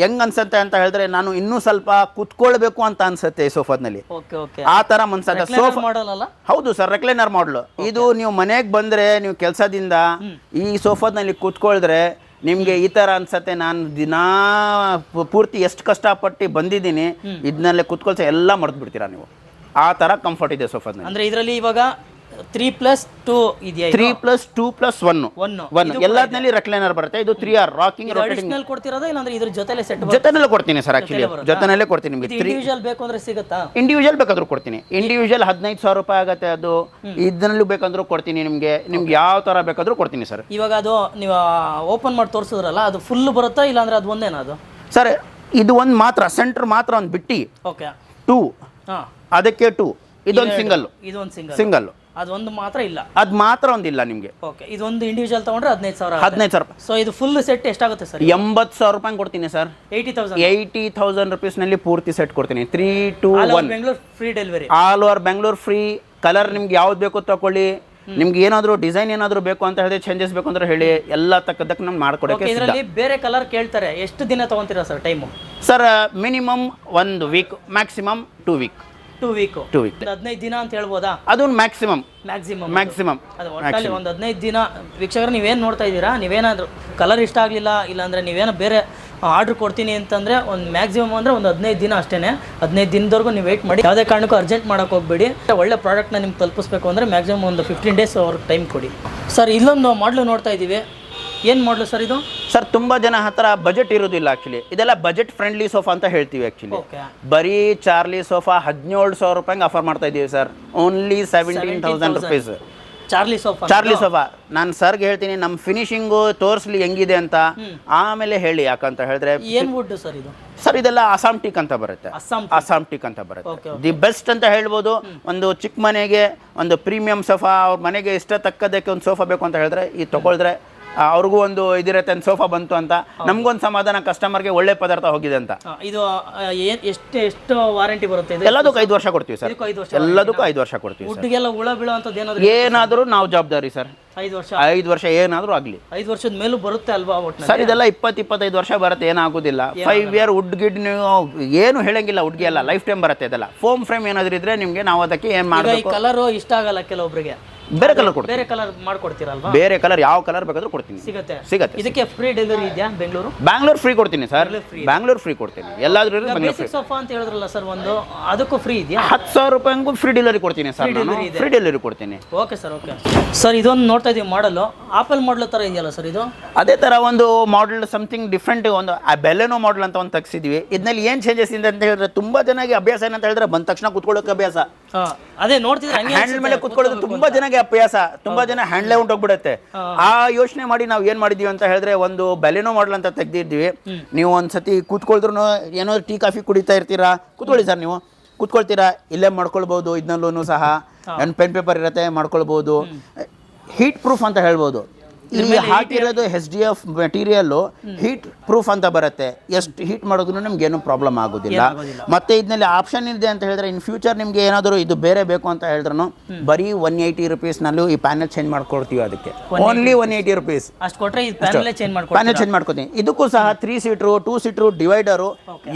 ಹೆಂಗ್ ಅನ್ಸುತ್ತೆ ಅಂತ ಹೇಳಿದ್ರೆ ನಾನು ಇನ್ನೂ ಸ್ವಲ್ಪ ಕುತ್ಕೊಳ್ಬೇಕು ಅಂತ ಅನ್ಸುತ್ತೆ ಈ ಸೋಫಾದಲ್ಲಿ. ಆ ಥರ ಮನ್ಸುತ್ತೆ. ಸೋಫಾ ಮಾಡಲ್ ಅಲ್ಲ? ಹೌದು ಸರ್, ರೆಕ್ಲೈನರ್ ಮಾಡಲು. ಇದು ನೀವು ಮನೆಗೆ ಬಂದರೆ ನೀವು ಕೆಲಸದಿಂದ ಈ ಸೋಫಾದಲ್ಲಿ ಕೂತ್ಕೊಳಿದ್ರೆ ನಿಮಗೆ ಈ ಥರ ಅನ್ಸತ್ತೆ, ನಾನು ದಿನಾ ಪೂರ್ತಿ ಎಷ್ಟು ಕಷ್ಟಪಟ್ಟು ಬಂದಿದ್ದೀನಿ, ಇದನ್ನಲ್ಲೇ ಕೂತ್ಕೊಳ್ಸ ಎಲ್ಲ ಮರೆತು ಬಿಡ್ತೀರಾ ನೀವು. ಆ ಥರ ಕಂಫರ್ಟ್ ಇದೆ ಸೋಫಾದಲ್ಲಿ. ಅಂದರೆ ಇದರಲ್ಲಿ ಇವಾಗ 3+2 ಇದೆಯಾ? 3+2+1 ಎಲ್ಲದರಲ್ಲಿ ರೆಕ್ಲೈನರ್ ಬರುತ್ತೆ. ಇದು 3R ರಾಕಿಂಗ್ ರೊಟೇಟಿಂಗ್ ಕೊಡ್ತಿರೋದು, ಇಲ್ಲಾಂದ್ರೆ ಇದ್ರ ಜೊತೆಲೆ ಸೆಟ್ ಜೊತೆನಲ್ಲೇ ಕೊಡ್ತೀನಿ ಸರ್. ಆಕ್ಚುಲಿ ಜೊತೆನಲ್ಲೇ ಕೊಡ್ತೀನಿ ನಿಮಗೆ. ಇಂಡಿವಿಜುವಲ್ ಬೇಕು ಅಂದ್ರೆ ಸಿಗುತ್ತಾ? ಇಂಡಿವಿಜುವಲ್ ಬೇಕಾದ್ರೂ ಕೊಡ್ತೀನಿ. ಇಂಡಿವಿಜುವಲ್ 15,000 ರೂಪಾಯಿ ಆಗುತ್ತೆ ಅದು. ಇದನ್ನಲ್ಲೂ ಬೇಕಂದ್ರೂ ಕೊಡ್ತೀನಿ ನಿಮಗೆ ಯಾವ ಥರ ಬೇಕಾದ್ರೂ ಕೊಡ್ತೀನಿ ಸರ್. ಇವಾಗ ಅದು ನೀವು ಓಪನ್ ಮಾಡಿ ತೋರಿಸಿದ್ರಲ್ಲ, ಅದು ಫುಲ್ ಬರುತ್ತಾ ಇಲ್ಲಾಂದ್ರೆ ಅದು ಒಂದೇನಾ ಅದು? ಸರ್ ಇದು ಒಂದು ಮಾತ್ರ ಸೆಂಟರ್ ಮಾತ್ರ ಒಂದು ಬಿಟ್ಟು. ಓಕೆ, 2 ಹಾಂ, ಅದಕ್ಕೆ 2. ಇದೊಂದು ಸಿಂಗಲ್. ಇದೊಂದು ಸಿಂಗಲ್ ಅದೊಂದು ಮಾತ್ರ ಇಲ್ಲ. ಅದು ಮಾತ್ರ ಒಂದಿಲ್ಲ ನಿಮಗೆ. ಓಕೆ, ಇದೊಂದು ಇಂಡಿವಿಜುವಲ್ ತಗೊಂಡ್ರೆ 15,000. 15,000 ರೂಪಾಯಿ. ಸೊ ಇದು ಫುಲ್ ಸೆಟ್ ಎಷ್ಟಾಗುತ್ತೆ ಸರ್? 80,000 ರೂಪಾಯಿ ಕೊಡ್ತೀನಿ ಸರ್. 80,000 ರುಪೀಸ್ನಲ್ಲಿ ಪೂರ್ತಿ ಸೆಟ್ ಕೊಡ್ತೀನಿ. 3, 2, 1 Bengaluru free delivery. All over Bengaluru free. Colour ನಿಮ್ಗೆ ಯಾವ್ದು ಬೇಕು ತಗೊಳ್ಳಿ. ನಿಮ್ಗೆ ಏನಾದರೂ ಡಿಸೈನ್ ಏನಾದರೂ ಬೇಕು ಅಂತ ಹೇಳಿದ್ರೆ, ಚೇಂಜಸ್ ಬೇಕು ಅಂದ್ರೆ ಹೇಳಿ, ಎಲ್ಲ ತಕ್ಕದಕ್ಕೆ ನಮ್ಗೆ ಮಾಡ್ಕೊಡೋಕೆ. ಇದರಲ್ಲಿ ಬೇರೆ ಕಲರ್ ಕೇಳ್ತಾರೆ, ಎಷ್ಟು ದಿನ ತಗೊಂತೀರಾ sir time? Sir minimum 1 week, maximum 2 week. 2 week. 15 ದಿನ ಅಂತ ಹೇಳ್ಬೋದಾ? ಅದು ಮ್ಯಾಕ್ಸಿಮಮ್. ಅದು ಒಟ್ಟಲ್ಲಿ ಒಂದು 15 ದಿನ. ವೀಕ್ಷಕರು ನೀವೇನು ನೋಡ್ತಾ ಇದ್ದೀರಾ, ನೀವೇನಾದರೂ ಕಲರ್ ಇಷ್ಟ ಆಗಲಿಲ್ಲ, ಇಲ್ಲಾಂದರೆ ನೀವೇನೋ ಬೇರೆ ಆರ್ಡ್ರ್ ಕೊಡ್ತೀನಿ ಅಂತಂದರೆ ಒಂದು ಮ್ಯಾಕ್ಸಿಮಮ್ ಅಂದರೆ ಒಂದು 15 ದಿನ ಅಷ್ಟೇ. 15 ದಿನದವರೆಗೂ ನೀವು ವೆಯ್ಟ್ ಮಾಡಿ. ಯಾವುದೇ ಕಾರಣಕ್ಕೂ ಅರ್ಜೆಂಟ್ ಮಾಡೋಕೆ ಹೋಗ್ಬೇಡಿ. ಒಳ್ಳೆ ಪ್ರಾಡಕ್ಟ್ನ ನಿಮ್ಗೆ ತಲುಪಿಸ್ಬೇಕು ಅಂದರೆ ಮ್ಯಾಕ್ಸಿಮಮ್ ಒಂದು 15 ಡೇಸ್ ಅವ್ರಿಗೆ ಟೈಮ್ ಕೊಡಿ. ಸರ್ ಇಲ್ಲೊಂದು ಮಾಡಲು ನೋಡ್ತಾ ಇದ್ದೀವಿ, ಏನು ಮಾಡಲು ಸರ್ ಇದು? ಸರ್ ತುಂಬ ಜನ ಹತ್ರ ಬಜೆಟ್ ಇರೋದಿಲ್ಲ. ಆ್ಯಕ್ಚುಲಿ ಇದೆಲ್ಲ ಬಜೆಟ್ ಫ್ರೆಂಡ್ಲಿ ಸೋಫಾ ಅಂತ ಹೇಳ್ತೀವಿ. ಆ್ಯಕ್ಚುಲಿ ಬರೀ ಚಾರ್ಲಿ ಸೋಫಾ 17,000 ರೂಪಾಯಿಗೆ ಆಫರ್ ಮಾಡ್ತಾ ಇದ್ದೀವಿ sir. Only 17,000 rupees Charlie sofa. ನಾನು ಸರ್ಗೆ ಹೇಳ್ತೀನಿ ನಮ್ಮ ಫಿನಿಶಿಂಗು ತೋರಿಸ್ಲಿ ಹೆಂಗಿದೆ ಅಂತ, ಆಮೇಲೆ ಹೇಳಿ. ಯಾಕಂತ ಹೇಳಿದ್ರೆ ಏನು ವುಡ್ ಸರ್ ಇದು? ಸರ್ ಇದೆಲ್ಲ ಅಸ್ಸಾಂ ಟೀಕ್ ಅಂತ ಬರುತ್ತೆ. ಅಸ್ಸಾಂ ಟೀಕ್ ಅಂತ ಬರುತ್ತೆ. ದಿ ಬೆಸ್ಟ್ ಅಂತ ಹೇಳ್ಬೋದು. ಒಂದು ಚಿಕ್ಕ ಮನೆಗೆ ಒಂದು ಪ್ರೀಮಿಯಂ ಸೋಫಾ, ಅವ್ರ ಮನೆಗೆ ಇಷ್ಟ ತಕ್ಕದಕ್ಕೆ ಒಂದು ಸೋಫಾ ಬೇಕು ಅಂತ ಹೇಳಿದ್ರೆ ಈ ತಗೊಳಿದ್ರೆ ಅವ್ರಿಗೂ ಒಂದು ಇದಿರುತ್ತೆ, ಒಂದು ಸೋಫಾ ಬಂತು ಅಂತ, ನಮಗೊಂದು ಸಮಾಧಾನ, ಕಸ್ಟಮರ್ಗೆ ಒಳ್ಳೆ ಪದಾರ್ಥ ಹೋಗಿದೆ ಅಂತ. ಇದು ಎಷ್ಟು ವಾರಂಟಿ ಬರುತ್ತೆ? ಎಲ್ಲದಕ್ಕೂ 5 ವರ್ಷ ಕೊಡ್ತೀವಿ ಸರ್. ಎಲ್ಲದಕ್ಕೂ 5 ವರ್ಷ ಕೊಡ್ತೀವಿ. ವುಡ್ಗೆಲ್ಲ ಹುಳ ಬೀಳೋಂಥದ್ದು ಏನಾದರೂ ನಾವು ಜವಾಬ್ದಾರಿ ಸರ್. 5 ವರ್ಷ ಏನಾದರೂ ಆಗಲಿ. 5 ವರ್ಷದ ಮೇಲೂ ಬರುತ್ತೆ ಅಲ್ವಾ ಸರ್? ಇದೆಲ್ಲ 20-25 ವರ್ಷ ಬರುತ್ತೆ, ಏನಾಗೋದಿಲ್ಲ. 5 ಇಯರ್ ವುಡ್ ಗಿಡ್ ನೀವು ಏನು ಹೇಳಂಗಿಲ್ಲ. ವುಡ್ಗೆ ಎಲ್ಲ ಲೈಫ್ ಟೈಮ್ ಬರುತ್ತೆ. ಇದೆಲ್ಲ ಫೋಮ್ ಫ್ರೇಮ್ ಏನಾದರೂ ಇದ್ರೆ ನಿಮಗೆ ನಾವು ಅದಕ್ಕೆ ಏನು ಮಾಡಬೇಕು. ಕಲರ್ ಇಷ್ಟ ಆಗಲ್ಲ ಕೆಲವೊಬ್ಬರಿಗೆ, ಬೇರೆ ಕಲರ್ ಕೊಡ್ತೀವಿ. ಬೇರೆ ಕಲರ್ ಮಾಡ್ಕೊಡ್ತೀರಲ್ವಾ? ಬೇರೆ ಕಲರ್ ಯಾವ ಕಲರ್ ಬೇಕಾದ್ರೂ ಕೊಡ್ತೀನಿ. ಸಿಗುತ್ತೆ. ಇದಕ್ಕೆ ಫ್ರೀ ಡೆಲಿವರಿ ಇದೆಯಾ? ಬ್ಯಾಂಗ್ಳೂರ್ ಫ್ರೀ ಕೊಡ್ತೀನಿ ಸರ್. ಬ್ಯಾಂಗ್ಳೂರ್ ಫ್ರೀ ಕೊಡ್ತೀನಿ. ಎಲ್ಲಾದ್ರೂ ಬೇಸಿಕ್ ಸೋಫಾ ಅಂತ ಹೇಳಿದ್ರಲ್ಲ ಸರ್, ಒಂದು ಅದಕ್ಕೂ ಫ್ರೀ ಇದೆಯಾ? 10,000 ರೂಪಾಯಿಗೂ ಫ್ರೀ ಡೆಲಿವರಿ ಕೊಡ್ತೀನಿ ಸರ್. ಫ್ರೀ ಡೆಲಿವರಿ ಕೊಡ್ತೀನಿ. Okay sir. ಓಕೆ ಸರ್, ಇದೊಂದು ನೋಡ್ತಾ ಇದೀವಿ ಮಾಡಲು, ಆಪಲ್ ಮಾಡಲ್ ತರ ಇದೆಯಲ್ಲ ಸರ್ ಇದು? ಅದೇ ತರ ಒಂದು ಮಾಡಲ್, ಸಮಥಿಂಗ್ ಡಿಫ್ರೆಂಟ್. ಒಂದು ಬೆಲೆನೋ ಮಾಡಲ್ ಅಂತ ಒಂದು ತೆಗ್ಸಿದ್ವಿ. ಇದರಲ್ಲಿ ಏನು ಚೇಂಜಸ್ ಇದೆ ಅಂತ ಹೇಳಿದ್ರೆ, ತುಂಬಾ ಜನಕ್ಕೆ ಅಭ್ಯಾಸ ಏನಂತ ಹೇಳಿದ್ರೆ ಬಂದ ತಕ್ಷಣ ಕುತ್ಕೊಳ್ಳೋಕೆ ಅಭ್ಯಾಸ. ಅದೇ ನೋಡ್ತಿದ್ರೆ ಹ್ಯಾಂಡಲ್ ಮೇಲೆ ಕುತ್ಕೊಳ್ಳೋದು ತುಂಬಾ ಜನಕ್ಕೆ ಮನೆಗೆ ಅಭ್ಯಾಸ, ತುಂಬಾ ಜನ ಹ್ಯಾಂಡ್ಲೇ ಉಂಟೋಗ್ಬಿಡುತ್ತೆ. ಆ ಯೋಚನೆ ಮಾಡಿ ನಾವು ಏನ್ ಮಾಡಿದೀವಿ ಅಂತ ಹೇಳಿದ್ರೆ, ಒಂದು ಬೆಲೆನೋ ಮಾಡಲ್ ಅಂತ ತೆಗ್ದಿದ್ವಿ. ನೀವು ಒಂದ್ಸತಿ ಕೂತ್ಕೊಳ್ದ್ರು ಏನಾದ್ರು ಟೀ ಕಾಫಿ ಕುಡಿತಾ ಇರ್ತೀರಾ, ಕೂತ್ಕೊಳ್ಳಿ ಸರ್, ನೀವು ಕೂತ್ಕೊಳ್ತೀರಾ, ಇಲ್ಲೇ ಮಾಡ್ಕೊಳ್ಬಹುದು. ಇದನ್ನಲ್ಲೂ ಸಹ ಪೆನ್ ಪೇಪರ್ ಇರುತ್ತೆ, ಮಾಡ್ಕೊಳ್ಬಹುದು. ಹೀಟ್ ಪ್ರೂಫ್ ಅಂತ ಹೇಳ್ಬೋದು. ಇಲ್ಲಿ ಹಾಕಿರೋದು HDF ಮೆಟೀರಿಯಲ್ಲು ಹೀಟ್ ಪ್ರೂಫ್ ಅಂತ ಬರುತ್ತೆ. ಎಷ್ಟು ಹೀಟ್ ಮಾಡಿದ್ರು ನಿಮ್ಗೆ ಏನು ಪ್ರಾಬ್ಲಮ್ ಆಗೋದಿಲ್ಲ. ಮತ್ತೆ ಇದರಲ್ಲಿ ಆಪ್ಷನ್ ಇದೆ ಅಂತ ಹೇಳಿದ್ರೆ, ಇನ್ ಫ್ಯೂಚರ್ ನಿಮ್ಗೆ ಏನಾದರೂ ಇದು ಬೇರೆ ಬೇಕು ಅಂತ ಹೇಳಿದ್ರು ಬರೀ 180 ರುಪೀಸ್ನಲ್ಲೂ ಈ ಪ್ಯಾನೆಲ್ ಚೇಂಜ್ ಮಾಡ್ಕೊಡ್ತೀವಿ. ಅದಕ್ಕೆ ಓನ್ಲಿ 180 ರುಪೀಸ್ ಅಷ್ಟು ಕೊಟ್ಟರೆ ಪ್ಯಾನೆಲ್ ಚೇಂಜ್ ಮಾಡ್ಕೊತೀನಿ. ಇದಕ್ಕೂ ಸಹ 3 ಸೀಟ್ರು 2 ಸೀಟ್ರು ಡಿವೈಡರು,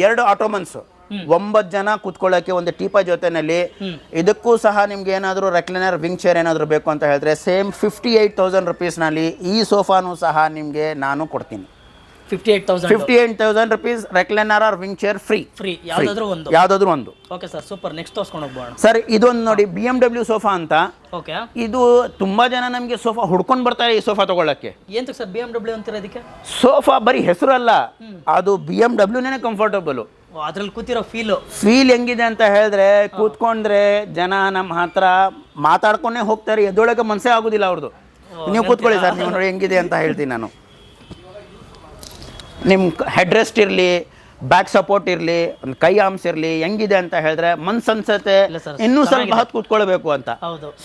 2 ಆಟೋಮನ್ಸು, 9 ಜನ ಕೂತ್ಕೊಳ್ಳೋಕೆ ಒಂದು ಟೀಪಾ ಜೊತೆನಲ್ಲಿ. ಇದಕ್ಕೂ ಸಹ ನಿಮ್ಗೆ ಏನಾದರೂ ರೆಕ್ಲೈನರ್ ವಿಂಗ್ ಚೇರ್ ಏನಾದರೂ ಬೇಕು ಅಂತ ಹೇಳಿದ್ರೆ ಸೇಮ್ 58,000 ರುಪೀಸ್ನಲ್ಲಿ ಈ ಸೋಫಾನು ಸಹ ನಿಮಗೆ ನಾನು ಕೊಡ್ತೀನಿ. 58,000 rupees recliner or wing chair free. ಯಾವುದಾದ್ರೂ ಒಂದು. Okay sir, super. ನೆಕ್ಸ್ಟ್ ತೋರಿಸ್ಕೊಂಡು ಹೋಗೋಣ ಸರ್. ಇದೊಂದು ನೋಡಿ, BMW ಸೋಫಾ ಅಂತ. ಓಕೆ. ಇದು ತುಂಬಾ ಜನ ನಮಗೆ ಸೋಫಾ ಹುಡ್ಕೊಂಡು ಬರ್ತಾರೆ ಈ ಸೋಫಾ ತಗೊಳ್ಳಕ್ಕೆ. ಏನು ಸರ್ BMW ಅಂತೀರ ಇದಕ್ಕೆ? ಸೋಫಾ ಬರೀ ಹೆಸರು ಅಲ್ಲ, ಅದು BMW ಕಂಫರ್ಟಬಲ್. ಅದ್ರಲ್ಲಿ ಕೂತಿರೋ ಫೀಲ್ ಹೆಂಗಿದೆ ಅಂತ ಹೇಳಿದ್ರೆ, ಕೂತ್ಕೊಂಡ್ರೆ ಜನ ನಮ್ಮ ಹತ್ರ ಮಾತಾಡ್ಕೊಂಡೇ ಹೋಗ್ತಾರೆ, ಎದ್ದೊಳಗೆ ಮನಸ್ಸೇ ಆಗೋದಿಲ್ಲ ಅವ್ರದ್ದು. ನೀವು ಕೂತ್ಕೊಳ್ಳಿ ಸರ್, ನೀವು ನೋಡಿ ಹೆಂಗಿದೆ ಅಂತ ಹೇಳ್ತೀನಿ ನಾನು. ನಿಮ್ಮ ಹೆಡ್ ರೆಸ್ಟ್ ಇರಲಿ, ಬ್ಯಾಕ್ ಸಪೋರ್ಟ್ ಇರಲಿ, ಒಂದು ಕೈ ಆರ್ಮ್ಸ್ ಇರಲಿ, ಹೆಂಗಿದೆ ಅಂತ ಹೇಳಿದ್ರೆ ಮನ್ಸು ಅನ್ಸತ್ತೆ ಇನ್ನೂ ಸ್ವಲ್ಪ ಹೊತ್ತು ಕೂತ್ಕೊಳ್ಬೇಕು ಅಂತ.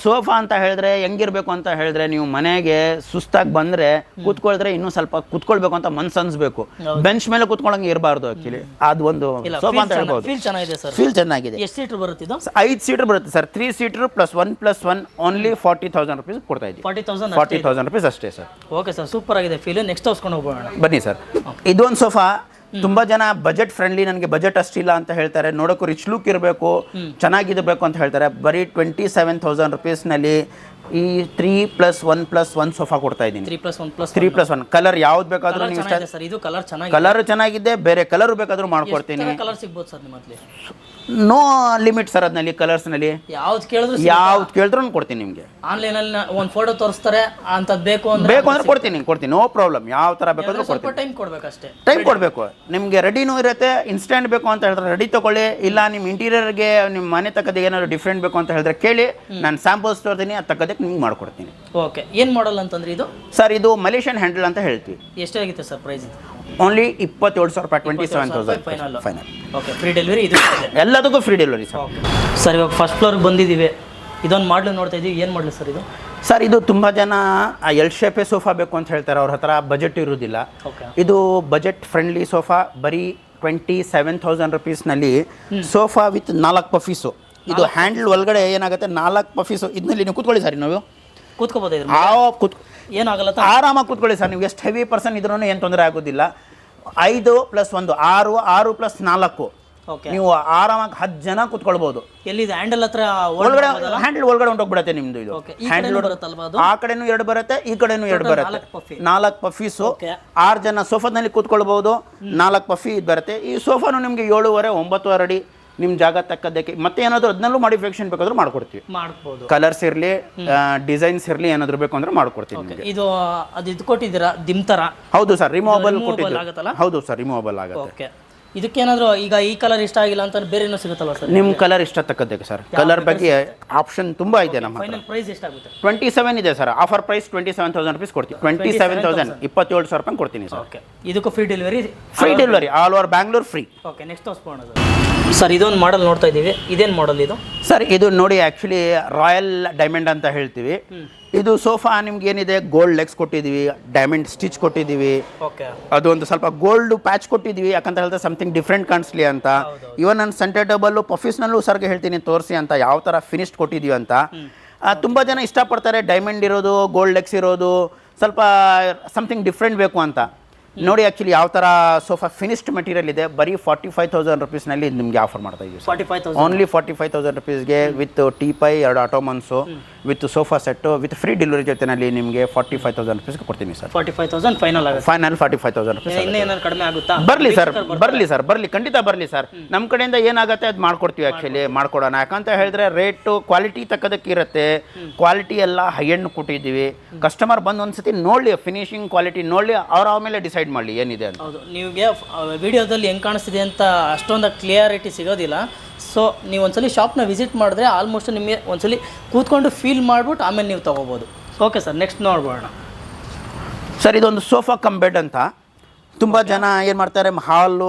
ಸೋಫಾ ಅಂತ ಹೇಳಿದ್ರೆ ಹೆಂಗಿರ್ಬೇಕು ಅಂತ ಹೇಳಿದ್ರೆ, ನೀವು ಮನೆಗೆ ಸುಸ್ತಾಗಿ ಬಂದ್ರೆ ಕೂತ್ಕೊಳಿದ್ರೆ ಇನ್ನೂ ಸ್ವಲ್ಪ ಕೂತ್ಕೊಳ್ಬೇಕು ಅಂತ ಮನ್ಸು ಅನ್ಸ್ಬೇಕು. ಬೆಂಚ್ ಮೇಲೆ ಕೂತ್ಕೊಳ್ಳಂಗೆ ಇರಬಾರ್ದು. ಆಕ್ಚುಲಿ ಅದು ಒಂದು ಸೋಫಾ ಅಂತ ಹೇಳ್ಬೋದು. ಫೀಲ್ ಚೆನ್ನಾಗಿದೆ. ಎಷ್ಟು ಸೀಟರ್ ಬರುತ್ತೆ ಇದು? 5 ಸೀಟರ್ ಬರುತ್ತೆ ಸರ್. 3 ಸೀಟರ್ +1 ಓನ್ಲಿ 40,000 ರುಪೀಸ್ ಕೊಡ್ತಾ ಇದ್ದೀವಿ. 40,000 ರುಪೀಸ್ ಅಷ್ಟೇ ಸರ್. ಓಕೆ ಸರ್, ಸೂಪರ್ ಆಗಿದೆ ಫೀಲ್. ನೆಕ್ಸ್ಟ್ ತೋರಿಸ್ಕೊಂಡು ಹೋಗೋಣ ಬನ್ನಿ ಸರ್. ಇದೊಂದು ಸೋಫಾ ತುಂಬಾ ಜನ ಬಜೆಟ್ ಫ್ರೆಂಡ್ಲಿ, ನನಗೆ ಬಜೆಟ್ ಅಷ್ಟಿಲ್ಲ ಅಂತ ಹೇಳ್ತಾರೆ, ನೋಡೋಕ್ಕೂ ರಿಚ್ ಲುಕ್ ಇರಬೇಕು, ಚೆನ್ನಾಗಿರಬೇಕು ಅಂತ ಹೇಳ್ತಾರೆ. ಬರೀ 27,000 ರುಪೀಸ್ನಲ್ಲಿ ಈ 3+1+1 ಸೋಫಾ ಕೊಡ್ತಾ ಇದ್ದೀನಿ. 3+1 ಕಲರ್ ಯಾವ್ದು ಬೇಕಾದ್ರೂ ನೀವು ಕಲರ್ ಚೆನ್ನಾಗಿದೆ, ಬೇರೆ ಕಲರ್ ಬೇಕಾದ್ರೂ ಮಾಡ್ಕೊಡ್ತೀನಿ. No limit sir. ಅದ್ನಲ್ಲಿ ಕಲರ್ಸ್ನಲ್ಲಿ ಯಾವ್ದು ಕೇಳಿದ್ರು ಕೊಡ್ತೀನಿ ನಿಮಗೆ. ಆನ್ಲೈನಲ್ಲಿ ಒಂದು ಫೋಟೋ ತೋರಿಸ್ತಾರೆ, ಅಂತದ್ ಬೇಕು ಅಂದ್ರೆ ಕೊಡ್ತೀನಿ, ನೋ ಪ್ರಾಬ್ಲಮ್. ಯಾವ ತರ ಬೇಕಾದ್ರೂ ಕೊಡ್ತೀನಿ. ಟೈಮ್ ಕೊಡಬೇಕು ನಿಮಗೆ. ರೆಡಿನೂ ಇರುತ್ತೆ. ಇನ್ಸ್ಟೆಂಟ್ ಬೇಕು ಅಂತ ಹೇಳಿದ್ರೆ ರೆಡಿ ತಗೊಳ್ಳಿ, ಇಲ್ಲ ನಿಮ್ಮ ಇಂಟೀರಿಯರ್ಗೆ ನಿಮ್ಮ ಮನೆ ತಕ್ಕದ ಏನಾದ್ರು ಡಿಫ್ರೆಂಟ್ ಬೇಕು ಅಂತ ಹೇಳಿದ್ರೆ ಕೇಳಿ, ನಾನು ಸ್ಯಾಂಪಲ್ಸ್ ತೋರ್ತೀನಿ, ಅದು ತಕ್ಕದಕ್ಕೆ ನಿಮ್ಗೆ ಮಾಡ್ಕೊಡ್ತೀನಿ. ಓಕೆ. ಏನು ಮಾಡಲ್ ಅಂತಂದ್ರೆ ಇದು? ಸರ್ ಇದು ಮಲೇಷಿಯನ್ ಹ್ಯಾಂಡಲ್ ಅಂತ ಹೇಳ್ತೀವಿ. ಎಷ್ಟಾಗಿತ್ತು ಸರ್ ಪ್ರೈಸ್? ಓನ್ಲಿ 27,000 ರೂಪಾಯಿ. 27,000 ಫೈನಲ್. ಓಕೆ. ಫ್ರೀ ಡೆಲಿವರಿ ಇದು? ಎಲ್ಲದಕ್ಕೂ ಫ್ರೀ ಡೆಲಿವರಿ ಸರ್. ಸರ್ ಇವಾಗ ಫಸ್ಟ್ ಫ್ಲೋರ್ಗೆ ಬಂದಿದ್ದೀವಿ. ಇದೊಂದು ಮಾಡಲು ನೋಡ್ತಾ ಇದ್ದೀವಿ. ಏನು ಮಾಡಲು ಸರ್ ಇದು? ಸರ್ ಇದು ತುಂಬ ಜನ ಎಲ್ ಶೇಪೇ ಸೋಫಾ ಬೇಕು ಅಂತ ಹೇಳ್ತಾರೆ, ಅವ್ರ ಹತ್ರ ಬಜೆಟ್ ಇರೋದಿಲ್ಲ. ಇದು ಬಜೆಟ್ ಫ್ರೆಂಡ್ಲಿ ಸೋಫಾ. ಬರೀ 27,000 ರುಪೀಸ್ನಲ್ಲಿ ಸೋಫಾ ವಿತ್ 4 ಪಫೀಸು. ಇದು ಹ್ಯಾಂಡಲ್ ಒಳಗಡೆ ಏನಾಗುತ್ತೆ, 4 ಪಫೀಸು. ಇದರಲ್ಲಿ ನೀವು ಕೂತ್ಕೊಳ್ಳಿ ಸರ್, ನಾವು ಕೂತ್ಕೋಬೋದು. ಏನಾಗಲ್ಲ, ಆರಾಮಾಗಿ ಕೂತ್ಕೊಳ್ಳಿ ಸರ್. ನೀವು ಎಷ್ಟು ಹೆವಿ ಪರ್ಸನ್ ಇದ್ರೂ ಏನು ತೊಂದರೆ ಆಗೋದಿಲ್ಲ. 5+1 6+4 ನೀವು ಆರಾಮಾಗಿ 10 ಜನ ಕೂತ್ಕೊಳ್ಬಹುದು. ಎಲ್ಲಿದೆ? ಹ್ಯಾಂಡಲ್ ಹತ್ರ ಒಳಗಡೆ, ಹ್ಯಾಂಡಲ್ ಒಳಗಡೆ ಹೊಂಟೋಗ್ಬಿಡುತ್ತೆ ನಿಮ್ದು. ಇದು ಹ್ಯಾಂಡಲ್ ಆ ಕಡೆನೂ 2 ಬರುತ್ತೆ, ಈ ಕಡೆನೂ 2 ಬರುತ್ತೆ. 4 ಪಫೀಸು. 6 ಜನ ಸೋಫಾದಲ್ಲಿ ಕೂತ್ಕೊಳ್ಬಹುದು. 4 ಪಫಿ ಇದು ಬರುತ್ತೆ. ಈ ಸೋಫಾನು ನಿಮ್ಗೆ 7.5-9 ಅಡಿ ನಿಮ್ಮ ಜಾಗ ತಕ್ಕದಕ್ಕೆ. ಮತ್ತೆ ಏನಾದರೂ ಅದನ್ನಲ್ಲೂ ಮಾಡಿಫಿಕೇಶನ್ ಬೇಕಾದ್ರೂ ಮಾಡ್ಕೊಡ್ತೀವಿ. ಕಲರ್ಸ್ ಇರಲಿ, ಡಿಸೈನ್ಸ್ ಇರಲಿ, ಏನಾದರೂ ಬೇಕು ಅಂದ್ರೆ ಮಾಡ್ಕೊಡ್ತೀವಿ. ಇದು ಅದು ಇದು ಕೊಟ್ಟಿದ್ದೀರಾ ದಿಮ್ ತರ? ಹೌದು ಸರ್, ರಿಮೂವಬಲ್ ಕೊಟ್ಟಿದ್ದೀವಿ. ಹೌದು ಸರ್, ರಿಮೂವಬಲ್ ಆಗುತ್ತೆ. ಇದಕ್ಕೇನಾದರೂ ಈಗ ಈ ಕಲರ್ ಇಷ್ಟ ಆಗಿಲ್ಲ ಅಂತ ಬೇರೆ ಏನೋ ಸಿಗುತ್ತಲ್ಲ ಸರ್? ನಿಮ್ಮ ಕಲರ್ ಇಷ್ಟ ತಕ್ಕದಕ್ಕೆ ಸರ್. ಕಲರ್ ಬಗ್ಗೆ ಆಪ್ಷನ್ ತುಂಬಾ ಇದೆ ನಮ್ಮ ಹತ್ರ. ಫೈನಲ್ ಪ್ರೈಸ್ ಎಷ್ಟಾಗುತ್ತೆ? 27 ಇದೆ ಸರ್. ಆಫರ್ ಪ್ರೈಸ್ 27,000 ರುಪೀಸ್ ಕೊಡ್ತೀವಿ. 27,000 27,000 ರೂಪಾಯಿ ಕೊಡ್ತೀನಿ ಸರ್. ಓಕೆ. ಇದಕ್ಕೂ free delivery? Free delivery all over Bangalore free. Okay. Next ತೋರಿಸ್ಬೋಣ ಸರ್. ಇದೊಂದು ಮಾಡಲ್ ನೋಡ್ತಾ ಇದ್ದೀವಿ. ಇದೇನು ಮಾಡಲ್ ಇದು ಸರ್? ಇದು ನೋಡಿ, ಆ್ಯಕ್ಚುಲಿ ರಾಯಲ್ ಡೈಮಂಡ್ ಅಂತ ಹೇಳ್ತೀವಿ. ಇದು ಸೋಫಾ ನಿಮ್ಗೆ ಏನಿದೆ, ಗೋಲ್ಡ್ ಲೆಗ್ಸ್ ಕೊಟ್ಟಿದ್ದೀವಿ, ಡೈಮಂಡ್ ಸ್ಟಿಚ್ ಕೊಟ್ಟಿದ್ದೀವಿ. ಅದು ಒಂದು ಸ್ವಲ್ಪ ಗೋಲ್ಡ್ ಪ್ಯಾಚ್ ಕೊಟ್ಟಿದ್ದೀವಿ, ಯಾಕಂತ ಹೇಳಿದ್ರೆ ಸಮಥಿಂಗ್ ಡಿಫ್ರೆಂಟ್ ಕಾಣಿಸ್ಲಿ ಅಂತ. ಇವನ್ ನನ್ನ ಸೆಂಟರ್ ಟೇಬಲ್ ಪಫೀಸ್ನಲ್ಲೂ ಸರ್ಗೆ ಹೇಳ್ತೀನಿ ತೋರಿಸಿ ಅಂತ, ಯಾವ ಥರ ಫಿನಿಶ್ಡ್ ಕೊಟ್ಟಿದ್ದೀವಿ ಅಂತ. ತುಂಬ ಜನ ಇಷ್ಟಪಡ್ತಾರೆ ಡೈಮಂಡ್ ಇರೋದು, ಗೋಲ್ಡ್ ಲೆಗ್ಸ್ ಇರೋದು, ಸ್ವಲ್ಪ ಸಮಥಿಂಗ್ ಡಿಫ್ರೆಂಟ್ ಬೇಕು ಅಂತ. ನೋಡಿ ಆ್ಯಕ್ಚುಲಿ ಯಾವ ಥರ ಸೋಫಾ ಫಿನಿಶ್ಡ್ ಮೆಟೀರಿಯಲ್ ಇದೆ. ಬರೀ 45,000 ರುಪೀಸ್ನಲ್ಲಿ ನಿಮಗೆ ಆಫರ್ ಮಾಡ್ತಾ ಇದ್ದೀವಿ. ಓನ್ಲಿ 45,000 ರುಪೀಸ್ಗೆ with teapoy, 2 ottomans, with sofa set, with free delivery ಜೊತೆನಲ್ಲಿ ನಿಮಗೆ 45,000 ರುಪೀಸ್ಗೆ ಕೊಡ್ತೀನಿ ಸರ್. 45,000 ಫೈನಲ್ ಆಗುತ್ತೆ. Final 45,000 rupees. ಇನ್ನೇನಾದ್ರು ಕಡಿಮೆ ಆಗುತ್ತಾ? ಬರಲಿ ಸರ್, ಬರಲಿ ಸರ್, ಬರಲಿ, ಖಂಡಿತ ಬರಲಿ ಸರ್. ನಮ್ಮ ಕಡೆಯಿಂದ ಏನಾಗುತ್ತೆ ಅದು ಮಾಡ್ಕೊಡ್ತೀವಿ. ಆ್ಯಕ್ಚುಲಿ ಮಾಡ್ಕೊಡೋಣ. ಯಾಕಂತ ಹೇಳಿದ್ರೆ ರೇಟು ಕ್ವಾಲಿಟಿ ತಕ್ಕದಕ್ಕೆ ಇರುತ್ತೆ. ಕ್ವಾಲಿಟಿ ಎಲ್ಲ ಹೈ ಎಂಡ್ ಕೊಟ್ಟಿದ್ದೀವಿ. ಕಸ್ಟಮರ್ ಬಂದು ಒಂದ್ಸತಿ ನೋಡಲಿ, ಫಿನಿಶಿಂಗ್ ಕ್ವಾಲಿಟಿ ನೋಡಲಿ, ಅವ್ರು ಆಮೇಲೆ ಡಿಸೈಡ್ ಮಾಡಲಿ ಏನಿದೆ ಅಂತ. ಹೌದು, ನಿಮಗೆ ವಿಡಿಯೋದಲ್ಲಿ ಹೆಂಗೆ ಕಾಣಿಸ್ತಿದೆ ಅಂತ ಅಷ್ಟೊಂದು ಕ್ಲಿಯರಿಟಿ ಸಿಗೋದಿಲ್ಲ. ಸೊ ನೀವು ಒಂದ್ಸಲಿ ಶಾಪ್ನ ವಿಸಿಟ್ ಮಾಡಿದ್ರೆ ಆಲ್ಮೋಸ್ಟ್ ನಿಮಗೆ ಒಂದ್ಸಲಿ ಕೂತ್ಕೊಂಡು ಫೀಲ್ ಮಾಡ್ಬಿಟ್ಟು ಆಮೇಲೆ ನೀವು ತೊಗೋಬೋದು. ಓಕೆ ಸರ್, ನೆಕ್ಸ್ಟ್ ನೋಡ್ಬೋಣ. ಸರ್ ಇದೊಂದು ಸೋಫಾ ಕಮ್ ಬೆಡ್ ಅಂತ. ತುಂಬ ಜನ ಏನು ಮಾಡ್ತಾರೆ, ಹಾಲು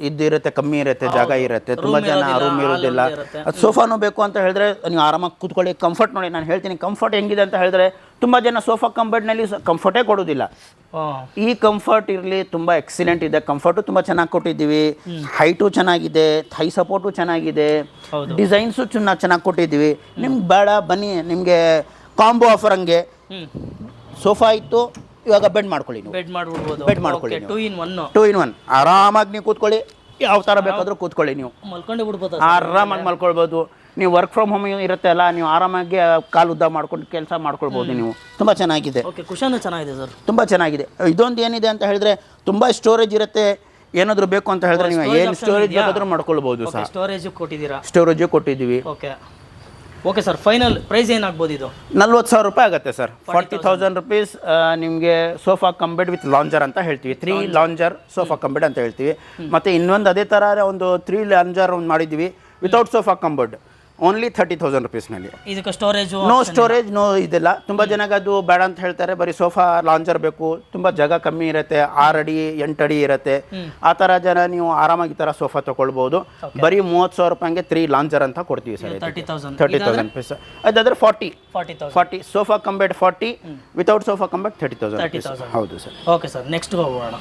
ಇದ್ದಿರುತ್ತೆ, ಕಮ್ಮಿ ಇರುತ್ತೆ, ಜಾಗ ಇರುತ್ತೆ, ತುಂಬ ಜನ ರೂಮ್ ಇರೋದಿಲ್ಲ. ಅದು ಸೋಫಾನು ಬೇಕು ಅಂತ ಹೇಳಿದ್ರೆ ನೀವು ಆರಾಮಾಗಿ ಕೂತ್ಕೊಳ್ಳಿ. ಕಂಫರ್ಟ್ ನೋಡಿ, ನಾನು ಹೇಳ್ತೀನಿ ಕಂಫರ್ಟ್ ಹೆಂಗಿದೆ ಅಂತ ಹೇಳಿದ್ರೆ, ತುಂಬ ಜನ ಸೋಫಾ ಕಮ್ ಬೆಡ್ನಲ್ಲಿ ಕಂಫರ್ಟೇ ಕೊಡೋದಿಲ್ಲ. ಈ ಕಂಫರ್ಟ್ ಇರಲಿ, ತುಂಬ ಎಕ್ಸಿಲೆಂಟ್ ಇದೆ. ಕಂಫರ್ಟು ತುಂಬ ಚೆನ್ನಾಗಿ ಕೊಟ್ಟಿದ್ದೀವಿ, ಹೈಟು ಚೆನ್ನಾಗಿದೆ, ಥೈ ಸಪೋರ್ಟು ಚೆನ್ನಾಗಿದೆ, ಡಿಸೈನ್ಸು ಚೆನ್ನಾಗಿ ಕೊಟ್ಟಿದ್ದೀವಿ. ನಿಮ್ಗೆ ಬೇಡ ಬನ್ನಿ, ನಿಮಗೆ ಕಾಂಬೋ ಆಫರ್ ಹಂಗೆ ಸೋಫಾ ಇತ್ತು, ಇವಾಗ ಬೆಡ್ ಮಾಡ್ಕೊಳ್ಳಿ, ನೀವು ಬೆಡ್ ಮಾಡ್ಬಿಡ್ಬೋದು. ಬೆಡ್ ಮಾಡ್ಕೊಳ್ಳಿ, 2 in 1 ಆರಾಮಾಗಿ ನೀವು ಕೂತ್ಕೊಳ್ಳಿ, ಯಾವ ಥರ ಬೇಕಾದರೂ ಕೂತ್ಕೊಳ್ಳಿ, ನೀವು ಮಲ್ಕೊಂಡೇ ಬಿಡ್ಬೋದು, ಆರಾಮಾಗಿ ಮಲ್ಕೊಳ್ಬೋದು. ನೀವು ವರ್ಕ್ ಫ್ರಮ್ ಹೋಮ್ ಇರುತ್ತೆ ಅಲ್ಲ, ನೀವು ಆರಾಮಾಗಿ ಕಾಲು ಉದ್ದ ಮಾಡ್ಕೊಂಡು ಕೆಲಸ ಮಾಡ್ಕೊಳ್ಬೋದು. ನೀವು ತುಂಬ ಚೆನ್ನಾಗಿದೆ. ಓಕೆ, ಕುಶನ್ ಚೆನ್ನಾಗಿದೆ ಸರ್, ತುಂಬ ಚೆನ್ನಾಗಿದೆ. ಇದೊಂದು ಏನಿದೆ ಅಂತ ಹೇಳಿದ್ರೆ, ತುಂಬ ಸ್ಟೋರೇಜ್ ಇರುತ್ತೆ. ಏನಾದರೂ ಬೇಕು ಅಂತ ಹೇಳಿದ್ರೆ ನೀವು ಏನು ಸ್ಟೋರೇಜ್ ಬೇಕಾದರೂ ಮಾಡ್ಕೊಳ್ಬೋದು ಸರ್. ಸ್ಟೋರೇಜು ಕೊಟ್ಟಿದ್ದೀರಾ? ಸ್ಟೋರೇಜು ಕೊಟ್ಟಿದ್ದೀವಿ. Okay okay sir, final price ಏನಾಗ್ಬೋದು ಇದು? 40,000 ರೂಪಾಯಿ ಆಗುತ್ತೆ ಸರ್. 40,000 ರುಪೀಸ್ ನಿಮಗೆ ಸೋಫಾ ಕಂಬೆಡ್ ವಿತ್ ಲಾಂಜರ್ ಅಂತ ಹೇಳ್ತೀವಿ. 3 ಲಾಂಜರ್ ಸೋಫಾ ಕಂಬೆಡ್ ಅಂತ ಹೇಳ್ತೀವಿ. ಮತ್ತು ಇನ್ನೊಂದು ಅದೇ ಥರ ಒಂದು 3 ಲಾಂಜರ್ ಒಂದು ಮಾಡಿದ್ದೀವಿ ವಿತೌಟ್ ಸೋಫಾ ಕಂಬೆಡ್, ಓನ್ಲಿ 30,000 ರುಪೀಸ್ನಲ್ಲಿ. ಇದಕ್ಕೆ ಸ್ಟೋರೇಜು ನೋ ಸ್ಟೋರೇಜ್, ನೋ ಇದೆಲ್ಲ. ತುಂಬ ಜನಕ್ಕೆ ಅದು ಬೇಡ ಅಂತ ಹೇಳ್ತಾರೆ, ಬರೀ ಸೋಫಾ ಲಾಂಜರ್ ಬೇಕು, ತುಂಬ ಜಾಗ ಕಮ್ಮಿ ಇರುತ್ತೆ, 6 ಅಡಿ 8 ಅಡಿ ಇರುತ್ತೆ. ಆ ಥರ ಜನ ನೀವು ಆರಾಮಾಗಿ ಈ ಥರ ಸೋಫಾ ತೊಗೊಳ್ಬೋದು. ಬರೀ 30,000 ರೂಪಾಯಿಗೆ 3 ಲಾಂಜರ್ ಅಂತ ಕೊಡ್ತೀವಿ ಸರ್. 30,000 ರುಪೀಸ್. ಅದಾದರೆ 40 sofa cum bed 40, without sofa cum bed 30,000. ಹೌದು ಸರ್. ಓಕೆ ಸರ್, ನೆಕ್ಸ್ಟ್ ಹೋಗೋಣ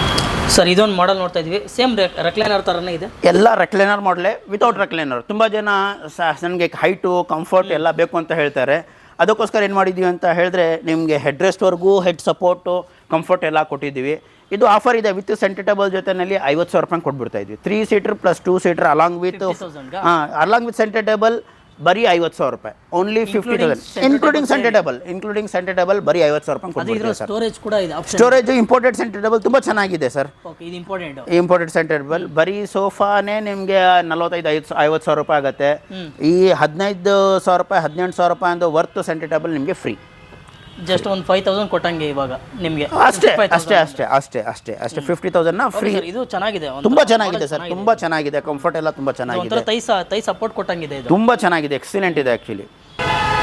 ಸರ್. ಇದೊಂದು ಮಾಡೆಲ್ ನೋಡ್ತಾ ಇದ್ವಿ, ಸೇಮ್ ರೆಕ್ಲೈನರ್ ಥರನೇ ಇದೆ. ಎಲ್ಲ ರೆಕ್ಲೈನರ್ ಮಾಡಲೇ, ವಿತೌಟ್ ರೆಕ್ಲೈನರ್. ತುಂಬ ಜನ ನನಗೆ ಹೈಟು ಕಂಫರ್ಟ್ ಎಲ್ಲ ಬೇಕು ಅಂತ ಹೇಳ್ತಾರೆ. ಅದಕ್ಕೋಸ್ಕರ ಏನು ಮಾಡಿದ್ದೀವಿ ಅಂತ ಹೇಳಿದ್ರೆ, ನಿಮಗೆ ಹೆಡ್ ರೆಸ್ಟ್ವರೆಗೂ ಹೆಡ್ ಸಪೋರ್ಟು ಕಂಫರ್ಟ್ ಎಲ್ಲ ಕೊಟ್ಟಿದ್ದೀವಿ. ಇದು ಆಫರ್ ಇದೆ, ವಿತ್ ಸೆಂಟರ್ ಟೇಬಲ್ ಜೊತೆಯಲ್ಲಿ 50,000 ರೂಪಾಯಿ ಕೊಟ್ಬಿಡ್ತಾ ಇದ್ವಿ. 3 seater plus 2 seater along with centre table ಬರೀ 50,000 ರೂಪಾಯಿ, ಓನ್ಲಿ 50,000 ಇನ್ಕ್ಲೂಡಿಂಗ್ ಸೆಂಟರ್ ಟೇಬಲ್ ಬರೀ 50,000 ರೂಪಾಯಿ ಕೊಡ್ತೀವಿ ಸರ್. ಸ್ಟೋರೇಜ್ ಕೂಡ ಇದೆ, ಸ್ಟೋರೇಜ್ ಇಂಪೋರ್ಟೆಡ್ ಸೆಂಟರ್ ಟೇಬಲ್ ತುಂಬ ಚೆನ್ನಾಗಿದೆ ಸರ್. ಇದು ಇಂಪೋರ್ಟೆಡ್ ಸೆಂಟರ್ ಟೇಬಲ್ ಬರೀ ಸೋಫಾನೇ ನಿಮಗೆ 45,000-50,000 ರೂಪಾಯಿ ಆಗುತ್ತೆ. ಈ 15,000 ರೂಪಾಯಿ 18,000 ರೂಪಾಯಿ ಒಂದು ವರ್ತ್ ಸೆಂಟರ್ ಟೇಬಲ್ ನಿಮಗೆ ಫ್ರೀ. ಜಸ್ಟ್ ಒಂದು 5,000 ಕೊಟ್ಟಂಗೆ ಇವಾಗ ನಿಮಗೆ. ಅಷ್ಟೇ 50,000 ಫ್ರೀ. ಇದು ಚೆನ್ನಾಗಿದೆ, ತುಂಬ ಚೆನ್ನಾಗಿದೆ ಸರ್, ತುಂಬ ಚೆನ್ನಾಗಿದೆ. ಕಂಫರ್ಟ್ ಎಲ್ಲ ತುಂಬ ಚೆನ್ನಾಗಿದೆ, ತೈ ಸಪೋರ್ಟ್ ಕೊಟ್ಟಂಗಿದೆ. ಇದು ತುಂಬ ಚೆನ್ನಾಗಿದೆ, ಎಕ್ಸಿಲೆಂಟ್ ಇದೆ ಆ್ಯಕ್ಚುಲಿ.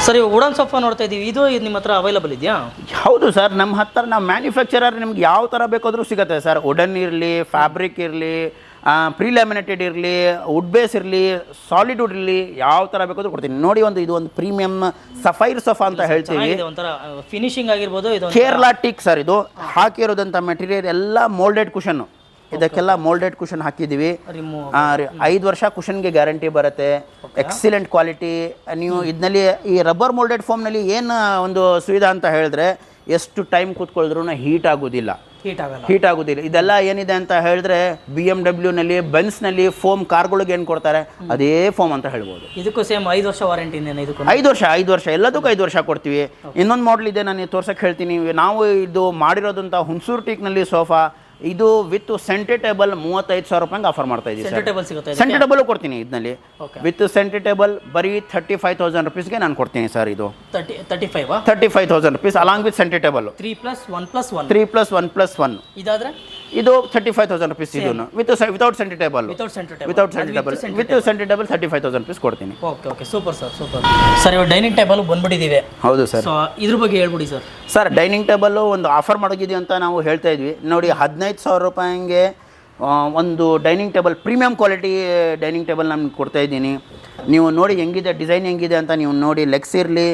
ಸರ್, ಇವಾಗ ವುಡನ್ ಸೋಫಾ ನೋಡ್ತಾ ಇದ್ದೀವಿ, ಇದು ನಿಮ್ಮ ಹತ್ರ ಅವೈಲಬಲ್ ಇದೆಯಾ? ಹೌದು ಸರ್, ನಮ್ಮ ಹತ್ರ ನಾವು ಮ್ಯಾನುಫ್ಯಾಕ್ಚರರ್ ನಿಮ್ಗೆ ಯಾವ ಥರ ಬೇಕಾದರೂ ಸಿಗುತ್ತೆ ಸರ್. ವುಡನ್ ಇರಲಿ, ಫ್ಯಾಬ್ರಿಕ್ ಇರಲಿ, ಪ್ರೀಲ್ಯಾಮಿನೇಟೆಡ್ ಇರಲಿ, ವುಡ್ ಬೇಸ್ ಇರಲಿ, ಸಾಲಿಡ್ ವುಡ್ ಇರಲಿ, ಯಾವ ಥರ ಬೇಕಾದರೂ ಕೊಡ್ತೀನಿ. ನೋಡಿ, ಇದು ಒಂದು ಪ್ರೀಮಿಯಂ ಸಫೈರ್ ಸೋಫಾ ಅಂತ ಹೇಳ್ತೀವಿ. ಒಂಥರ ಫಿನಿಶಿಂಗ್ ಆಗಿರ್ಬೋದು. ಇದು ಕೇರಳ ಟೀಕ್ ಸರ್. ಇದು ಹಾಕಿರೋದಂಥ ಮೆಟೀರಿಯಲ್ ಎಲ್ಲ ಮೋಲ್ಡೆಡ್ ಕುಷನ್ನು. ಇದಕ್ಕೆಲ್ಲ ಮೋಲ್ಡೆಡ್ ಕುಷನ್ ಹಾಕಿದ್ದೀವಿ. 5 ವರ್ಷ ಕುಷನ್ಗೆ ಗ್ಯಾರಂಟಿ ಬರುತ್ತೆ. Excellent quality. ನೀವು ಇದರಲ್ಲಿ ಈ ರಬ್ಬರ್ ಮೋಲ್ಡೆಡ್ ಫೋಮ್ನಲ್ಲಿ ಏನು ಒಂದು ಸುವಿಧಾ ಅಂತ ಹೇಳಿದ್ರೆ, ಎಷ್ಟು ಟೈಮ್ ಕೂತ್ಕೊಳಿದ್ರೂ ಹೀಟ್ ಆಗೋದಿಲ್ಲ. ಇದೆಲ್ಲ ಏನಿದೆ ಅಂತ ಹೇಳಿದ್ರೆ, BMW-ನಲ್ಲಿ ಬೆನ್ಸ್ನಲ್ಲಿ ಫೋಮ್ ಕಾರ್ಗಳಿಗೆ ಏನು ಕೊಡ್ತಾರೆ, ಅದೇ ಫೋಮ್ ಅಂತ ಹೇಳ್ಬೋದು. ಇದಕ್ಕೂ ಸೇಮ್ 5 ವರ್ಷ ವಾರಂಟಿ. 5 ವರ್ಷ ಎಲ್ಲದಕ್ಕೂ 5 ವರ್ಷ ಕೊಡ್ತೀವಿ. ಇನ್ನೊಂದು ಮಾಡಲ್ ಇದೆ, ನಾನು ತೋರ್ಸಕ್ಕೆ ಹೇಳ್ತೀನಿ. ನಾವು ಇದು ಮಾಡಿರೋದಂಥ ಹುಣಸೂರು ಟೀಕ್ನಲ್ಲಿ ಸೋಫಾ. ಇದು ವಿತ್ ಸೆಂಟರ್ ಟೇಬಲ್ 35,000 ರೂಪಾಯಿಗೆ ಆಫರ್ ಮಾಡ್ತಾ ಇದ್ದೀವಿ. ಸೆಂಟರ್ ಟೇಬಲ್ ಕೊಡ್ತೀನಿ ಇದರಲ್ಲಿ, ವಿತ್ ಸೆಂಟರ್ ಟೇಬಲ್ ಬರೀ 35,000 ರುಪೀಸ್ಗೆ ನಾನು ಕೊಡ್ತೀನಿ ಸರ್. ಇದು 35,000 rupees along with centre table 3+1+1. ಇದು 35,000 ರುಪೀಸ್. ಇದನ್ನು without centre table with centre table 35,000 rupees ಕೊಡ್ತೀನಿ. Okay, super sir, super sir. ಇವಾಗ ಡೈನಿಂಗ್ ಟೇಬಲ್ ಬಂದ್ಬಿಟ್ಟಿದ್ದೀವಿ. ಹೌದು ಸರ್. ಇದ್ರ ಬಗ್ಗೆ ಹೇಳ್ಬಿಡಿ ಸರ್. ಸರ್, ಡೈನಿಂಗ್ ಟೇಬಲ್ ಒಂದು ಆಫರ್ ಮಾಡೋಗಿದ್ದೀವಿ ಅಂತ ನಾವು ಹೇಳ್ತಾ ಇದ್ವಿ. ನೋಡಿ, 15,000 ರೂಪಾಯಿಗೆ ಒಂದು dining table, premium quality dining table ನಾನು ಕೊಡ್ತಾ ಇದ್ದೀನಿ. ನೀವು ನೋಡಿ ಹೆಂಗಿದೆ, ಡಿಸೈನ್ ಹೆಂಗಿದೆ ಅಂತ ನೀವು ನೋಡಿ. ಲೆಗ್ಸ್ ಇರಲಿ,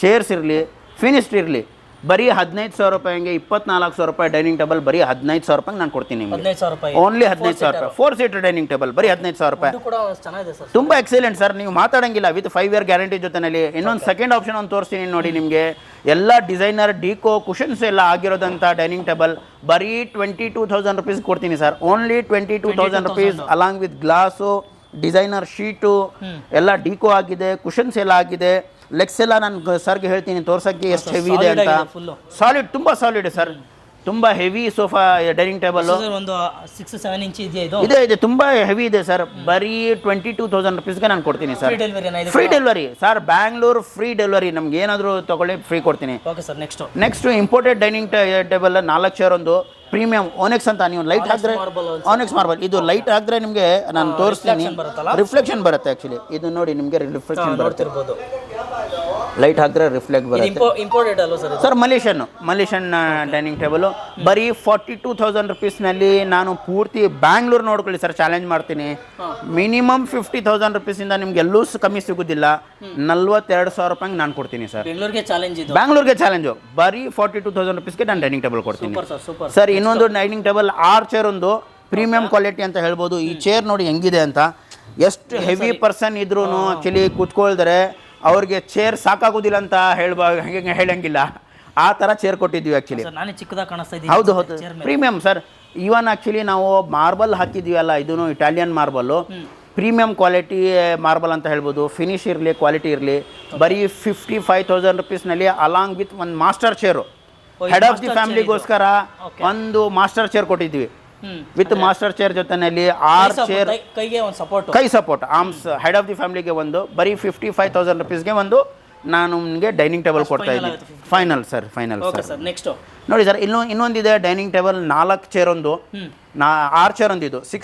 ಚೇರ್ಸ್ ಇರಲಿ, ಫಿನಿಶ್ಡ್ ಇರಲಿ, ಬರೀ 15,000 ರೂಪಾಯಿಗೆ 24,000 ರೂಪಾಯಿ ಡೈನಿಂಗ್ ಟೇಬಲ್ ಬರೀ 15,000 ರೂಪಾಯಿಗೆ ನಾನು ಕೊಡ್ತೀನಿ ನಿಮಗೆ. ಓನ್ಲಿ 15,000 ರೂಪಾಯಿ 4 ಸೀಟರ್ ಡೈನಿಂಗ್ ಟೇಬಲ್ ಬರೀ 15,000 ರೂಪಾಯಿ. ತುಂಬ ಎಕ್ಸಲೆಂಟ್ ಸರ್. ನೀವು ಮಾತಾಡೋಂಗಿಲ್ಲ, ವಿತ್ 5 ಇಯರ್ ಗ್ಯಾರಂಟಿ ಜೊತೆಯಲ್ಲಿ. ಇನ್ನೊಂದು ಸೆಕೆಂಡ್ ಆಪ್ಷನ್ ಒಂದು ತೋರಿಸ್ತೀನಿ ನೋಡಿ ನಿಮಗೆ. ಎಲ್ಲ ಡಿಸೈನರ್ ಡಿಕೋ ಕುಷನ್ಸ್ ಎಲ್ಲ ಆಗಿರೋದಂಥ ಡೈನಿಂಗ್ ಟೇಬಲ್ ಬರೀ 22,000 ರುಪೀಸ್ ಕೊಡ್ತೀನಿ sir. Only 22,000 rupees along with glass, designer sheet ಎಲ್ಲ ಡಿಕೋ ಆಗಿದೆ, ಕುಷನ್ಸ್ ಎಲ್ಲ ಆಗಿದೆ. ಲೆಗ್ಸ್ ಎಲ್ಲ ನಾನು ಸರ್ಗೆ ಹೇಳ್ತೀನಿ ತೋರ್ಸೋಕ್ಕೆ ಎಷ್ಟು ಹೆವಿ ಇದೆ ಅಂತ. ಸಾಲಿಡ್, ತುಂಬ ಸಾಲಿಡ್ ಸರ್. ತುಂಬ ಹೆವಿ ಸೋಫಾ ಡೈನಿಂಗ್ ಟೇಬಲ್. ಒಂದು 6-7 ಇಂಚ್ ಇದೆ, ತುಂಬ ಹೆವಿ ಇದೆ ಸರ್. ಬರೀ 22,000 ರುಪೀಸ್ಗೆ ನಾನು ಕೊಡ್ತೀನಿ sir. Free delivery sir. Bangalore free delivery. ನಮ್ಗೆ ಏನಾದರೂ ತೊಗೊಳ್ಳಿ ಫ್ರೀ ಕೊಡ್ತೀನಿ. Okay sir. Next imported dining table 4 chair ಒಂದು ಪ್ರೀಮಿಯಂ ಓನೆಕ್ಸ್ ಅಂತ ನೀವು ಲೈಟ್ ಹಾಕಿದ್ರೆ ಓನೆಕ್ಸ್ ಮಾರ್ಬಲ್ ಇದು ಲೈಟ್ ಹಾಕಿದ್ರೆ ನಿಮಗೆ ನಾನು ತೋರಿಸ್ತೀನಿ ರಿಫ್ಲೆಕ್ಷನ್ ಬರುತ್ತೆ ಆ್ಯಕ್ಚುಲಿ ಇದು ನೋಡಿ ನಿಮಗೆ ರಿಫ್ಲೆಕ್ಷನ್ ಬರುತ್ತೆ ಲೈಟ್ ಹಾಕಿದ್ರೆ ರಿಫ್ಲೆಕ್ಟ್ ಬರುತ್ತೆ ಇಂಪೋರ್ಟೆಡ್ ಅಲ್ವಾ sir sir Malaysian dining table ಬರೀ 42,000 ರುಪೀಸ್ನಲ್ಲಿ ನಾನು ಪೂರ್ತಿ ಬ್ಯಾಂಗ್ಳೂರು ನೋಡ್ಕೊಳ್ಳಿ ಸರ್ ಚಾಲೆಂಜ್ ಮಾಡ್ತೀನಿ ಮಿನಿಮಮ್ 50,000 ರುಪೀಸಿಂದ ನಿಮ್ಗೆ ಎಲ್ಲೂ ಕಮ್ಮಿ ಸಿಗೋದಿಲ್ಲ 42,000 ರೂಪಾಯಿಗೆ ನಾನು ಕೊಡ್ತೀನಿ ಸರ್ ಬೆಂಗಳೂರಿಗೆ ಚಾಲೆಂಜ್ ಇದು ಬ್ಯಾಂಗ್ಳೂರಿಗೆ ಚಾಲೆಂಜು ಬರೀ 42,000 ರುಪೀಸ್ಗೆ ನಾನು ಡೈನಿಂಗ್ ಟೇಬಲ್ ಕೊಡ್ತೀನಿ ಸೂಪರ್ ಸರ್ ಇನ್ನೊಂದು ಡೈನಿಂಗ್ ಟೇಬಲ್ ಚೇರ್ ಒಂದು ಪ್ರೀಮಿಯಂ ಕ್ವಾಲಿಟಿ ಅಂತ ಹೇಳ್ಬೋದು ಈ ಚೇರ್ ನೋಡಿ ಹೆಂಗಿದೆ ಅಂತ ಎಷ್ಟು ಹೆವಿ ಪರ್ಸನ್ ಇದ್ರೂ ಆ್ಯಕ್ಚುಲಿ ಕೂತ್ಕೊಳ್ತಾರೆ ಅವ್ರಿಗೆ ಚೇರ್ ಸಾಕಾಗೋದಿಲ್ಲ ಅಂತ ಹೇಳಂಗಿಲ್ಲ ಆ ಥರ ಚೇರ್ ಕೊಟ್ಟಿದ್ವಿ ಆ್ಯಕ್ಚುಲಿ ನಾನೇ ಚಿಕ್ಕದಾಗಿ ಕಾಣಿಸ್ತಾ ಇದ್ದೀನಿ ಹೌದು ಪ್ರೀಮಿಯಂ ಸರ್ ಈವನ್ ಆ್ಯಕ್ಚುಲಿ ನಾವು ಮಾರ್ಬಲ್ ಹಾಕಿದ್ವಿ ಅಲ್ಲ ಇದೂ Italian marble premium quality marble ಅಂತ ಹೇಳ್ಬೋದು ಫಿನಿಶ್ ಇರಲಿ ಕ್ವಾಲಿಟಿ ಇರಲಿ ಬರೀ 55,000 ರುಪೀಸ್ನಲ್ಲಿ ಅಲಾಂಗ್ ವಿತ್ ಒಂದು master chair head of the ಫ್ಯಾಮಿಲಿಗೋಸ್ಕರ ಒಂದು ಮಾಸ್ಟರ್ ಚೇರ್ ಕೊಟ್ಟಿದ್ವಿ ವಿತ್ ಮಾಸ್ಟರ್ ಚೇರ್ ಜೊತೆನಲ್ಲಿ 6 ಚೇರ್ ಕೈ support arms head of the ಫ್ಯಾಮಿಲಿಗೆ ಒಂದು ಬರೀ 55,000 ರುಪೀಸ್ಗೆ ಒಂದು ನಾನು ನಿಮಗೆ ಡೈನಿಂಗ್ ಟೇಬಲ್ ಕೊಡ್ತಾ ಇದ್ದೀನಿ ಫೈನಲ್ ಸರ್ ನೆಕ್ಸ್ಟ್ ನೋಡಿ ಸರ್ ಇನ್ನೊಂದಿದೆ ಡೈನಿಂಗ್ ಟೇಬಲ್ 4 ಚೇರ್ ಒಂದು 6 ಚೇರ್ ಒಂದು ಇದು 6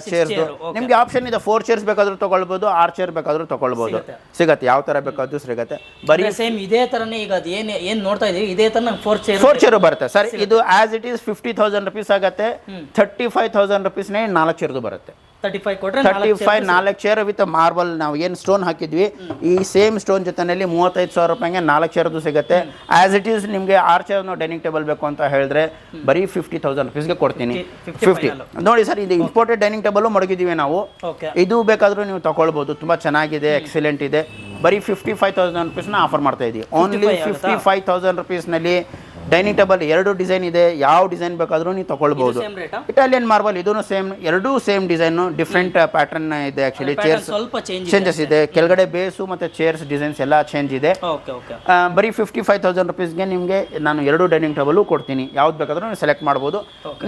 ಚೇರ್ಸ್ ನಿಮ್ಗೆ ಆಪ್ಷನ್ ಇದೆ 4 ಚೇರ್ಸ್ ಬೇಕಾದ್ರೂ ತಗೊಳ್ಬೋದು 6 ಚೇರ್ ಬೇಕಾದ್ರೂ ತಗೊಳ್ಬೋದು ಸಿಗತ್ತೆ ಯಾವ ತರ ಬೇಕಾದ್ರೂ ಸಿಗತ್ತೆ ಬರೀ ಸೇಮ್ ಇದೇ ತರನೇ ಈಗ ಅದು ಏನ್ ನೋಡ್ತಾ ಇದೀವಿ ಇದೇ ತರ 4 ಚೇರ್ ಬರುತ್ತೆ ಸರ್ ಇದು ಆಸ್ ಇಟ್ ಈಸ್ 50,000 ರುಪೀಸ್ ಆಗುತ್ತೆ 35,000 ರುಪೀಸ್ನೇ 4 ಚೇರ್ದು ಬರುತ್ತೆ 35 4 ಚೇರ್ ವಿತ್ ಮಾರ್ಬಲ್ ನಾವು ಏನು ಸ್ಟೋನ್ ಹಾಕಿದ್ವಿ ಈ ಸೇಮ್ ಸ್ಟೋನ್ ಜೊತೆನಲ್ಲಿ 35,000 ರೂಪಾಯಿಗೆ 4 ಚೇರ್ದು ಸಿಗುತ್ತೆ ಆಸ್ ಇಟ್ ಈಸ್ ನಿಮಗೆ 6 ಚೇರ್ನ ಡೈನಿಂಗ್ ಟೇಬಲ್ ಬೇಕು ಅಂತ ಹೇಳಿದ್ರೆ ಬರೀ 50,000 ರುಪೀಸ್ಗೆ ಕೊಡ್ತೀನಿ 50 ನೋಡಿ ಸರ್ ಇದು ಇಂಪೋರ್ಟೆಡ್ ಡೈನಿಂಗ್ ಟೇಬಲ್ ಮಡಗಿದ್ದೀವಿ ನಾವು ಇದು ಬೇಕಾದರೂ ನೀವು ತಗೊಳ್ಬೋದು ತುಂಬ ಚೆನ್ನಾಗಿದೆ ಎಕ್ಸಲೆಂಟ್ ಇದೆ ಬರೀ 55,000 ರುಪೀಸ್ನ ಆಫರ್ ಮಾಡ್ತಾ ಇದ್ದೀವಿ ಓನ್ಲಿ 55,000 ರುಪೀಸ್ನಲ್ಲಿ ಡೈನಿಂಗ್ ಟೇಬಲ್ 2 ಡಿಸೈನ್ ಇದೆ ಯಾವ ಡಿಸೈನ್ ಬೇಕಾದರೂ ನೀವು ತಗೊಳ್ಬಹುದು ಇಟಾಲಿಯನ್ ಮಾರ್ಬಲ್ ಇದೂ ಎರಡೂ ಸೇಮ್ ಡಿಸೈನು ಡಿಫ್ರೆಂಟ್ ಪ್ಯಾಟರ್ನ್ ಇದೆ ಆಕ್ಚುಲಿ ಚೇರ್ಸ್ ಚೇಂಜಸ್ ಇದೆ ಕೆಳಗಡೆ ಬೇಸು ಮತ್ತು ಚೇರ್ಸ್ ಡಿಸೈನ್ಸ್ ಎಲ್ಲ ಚೇಂಜ್ ಇದೆ ಬರೀ 55,000 ರುಪೀಸ್ಗೆ ನಿಮಗೆ ನಾನು 2 ಡೈನಿಂಗ್ ಟೇಬಲು ಕೊಡ್ತೀನಿ ಯಾವ್ದು ಬೇಕಾದರೂ ನೀವು ಸೆಲೆಕ್ಟ್ ಮಾಡ್ಬೋದು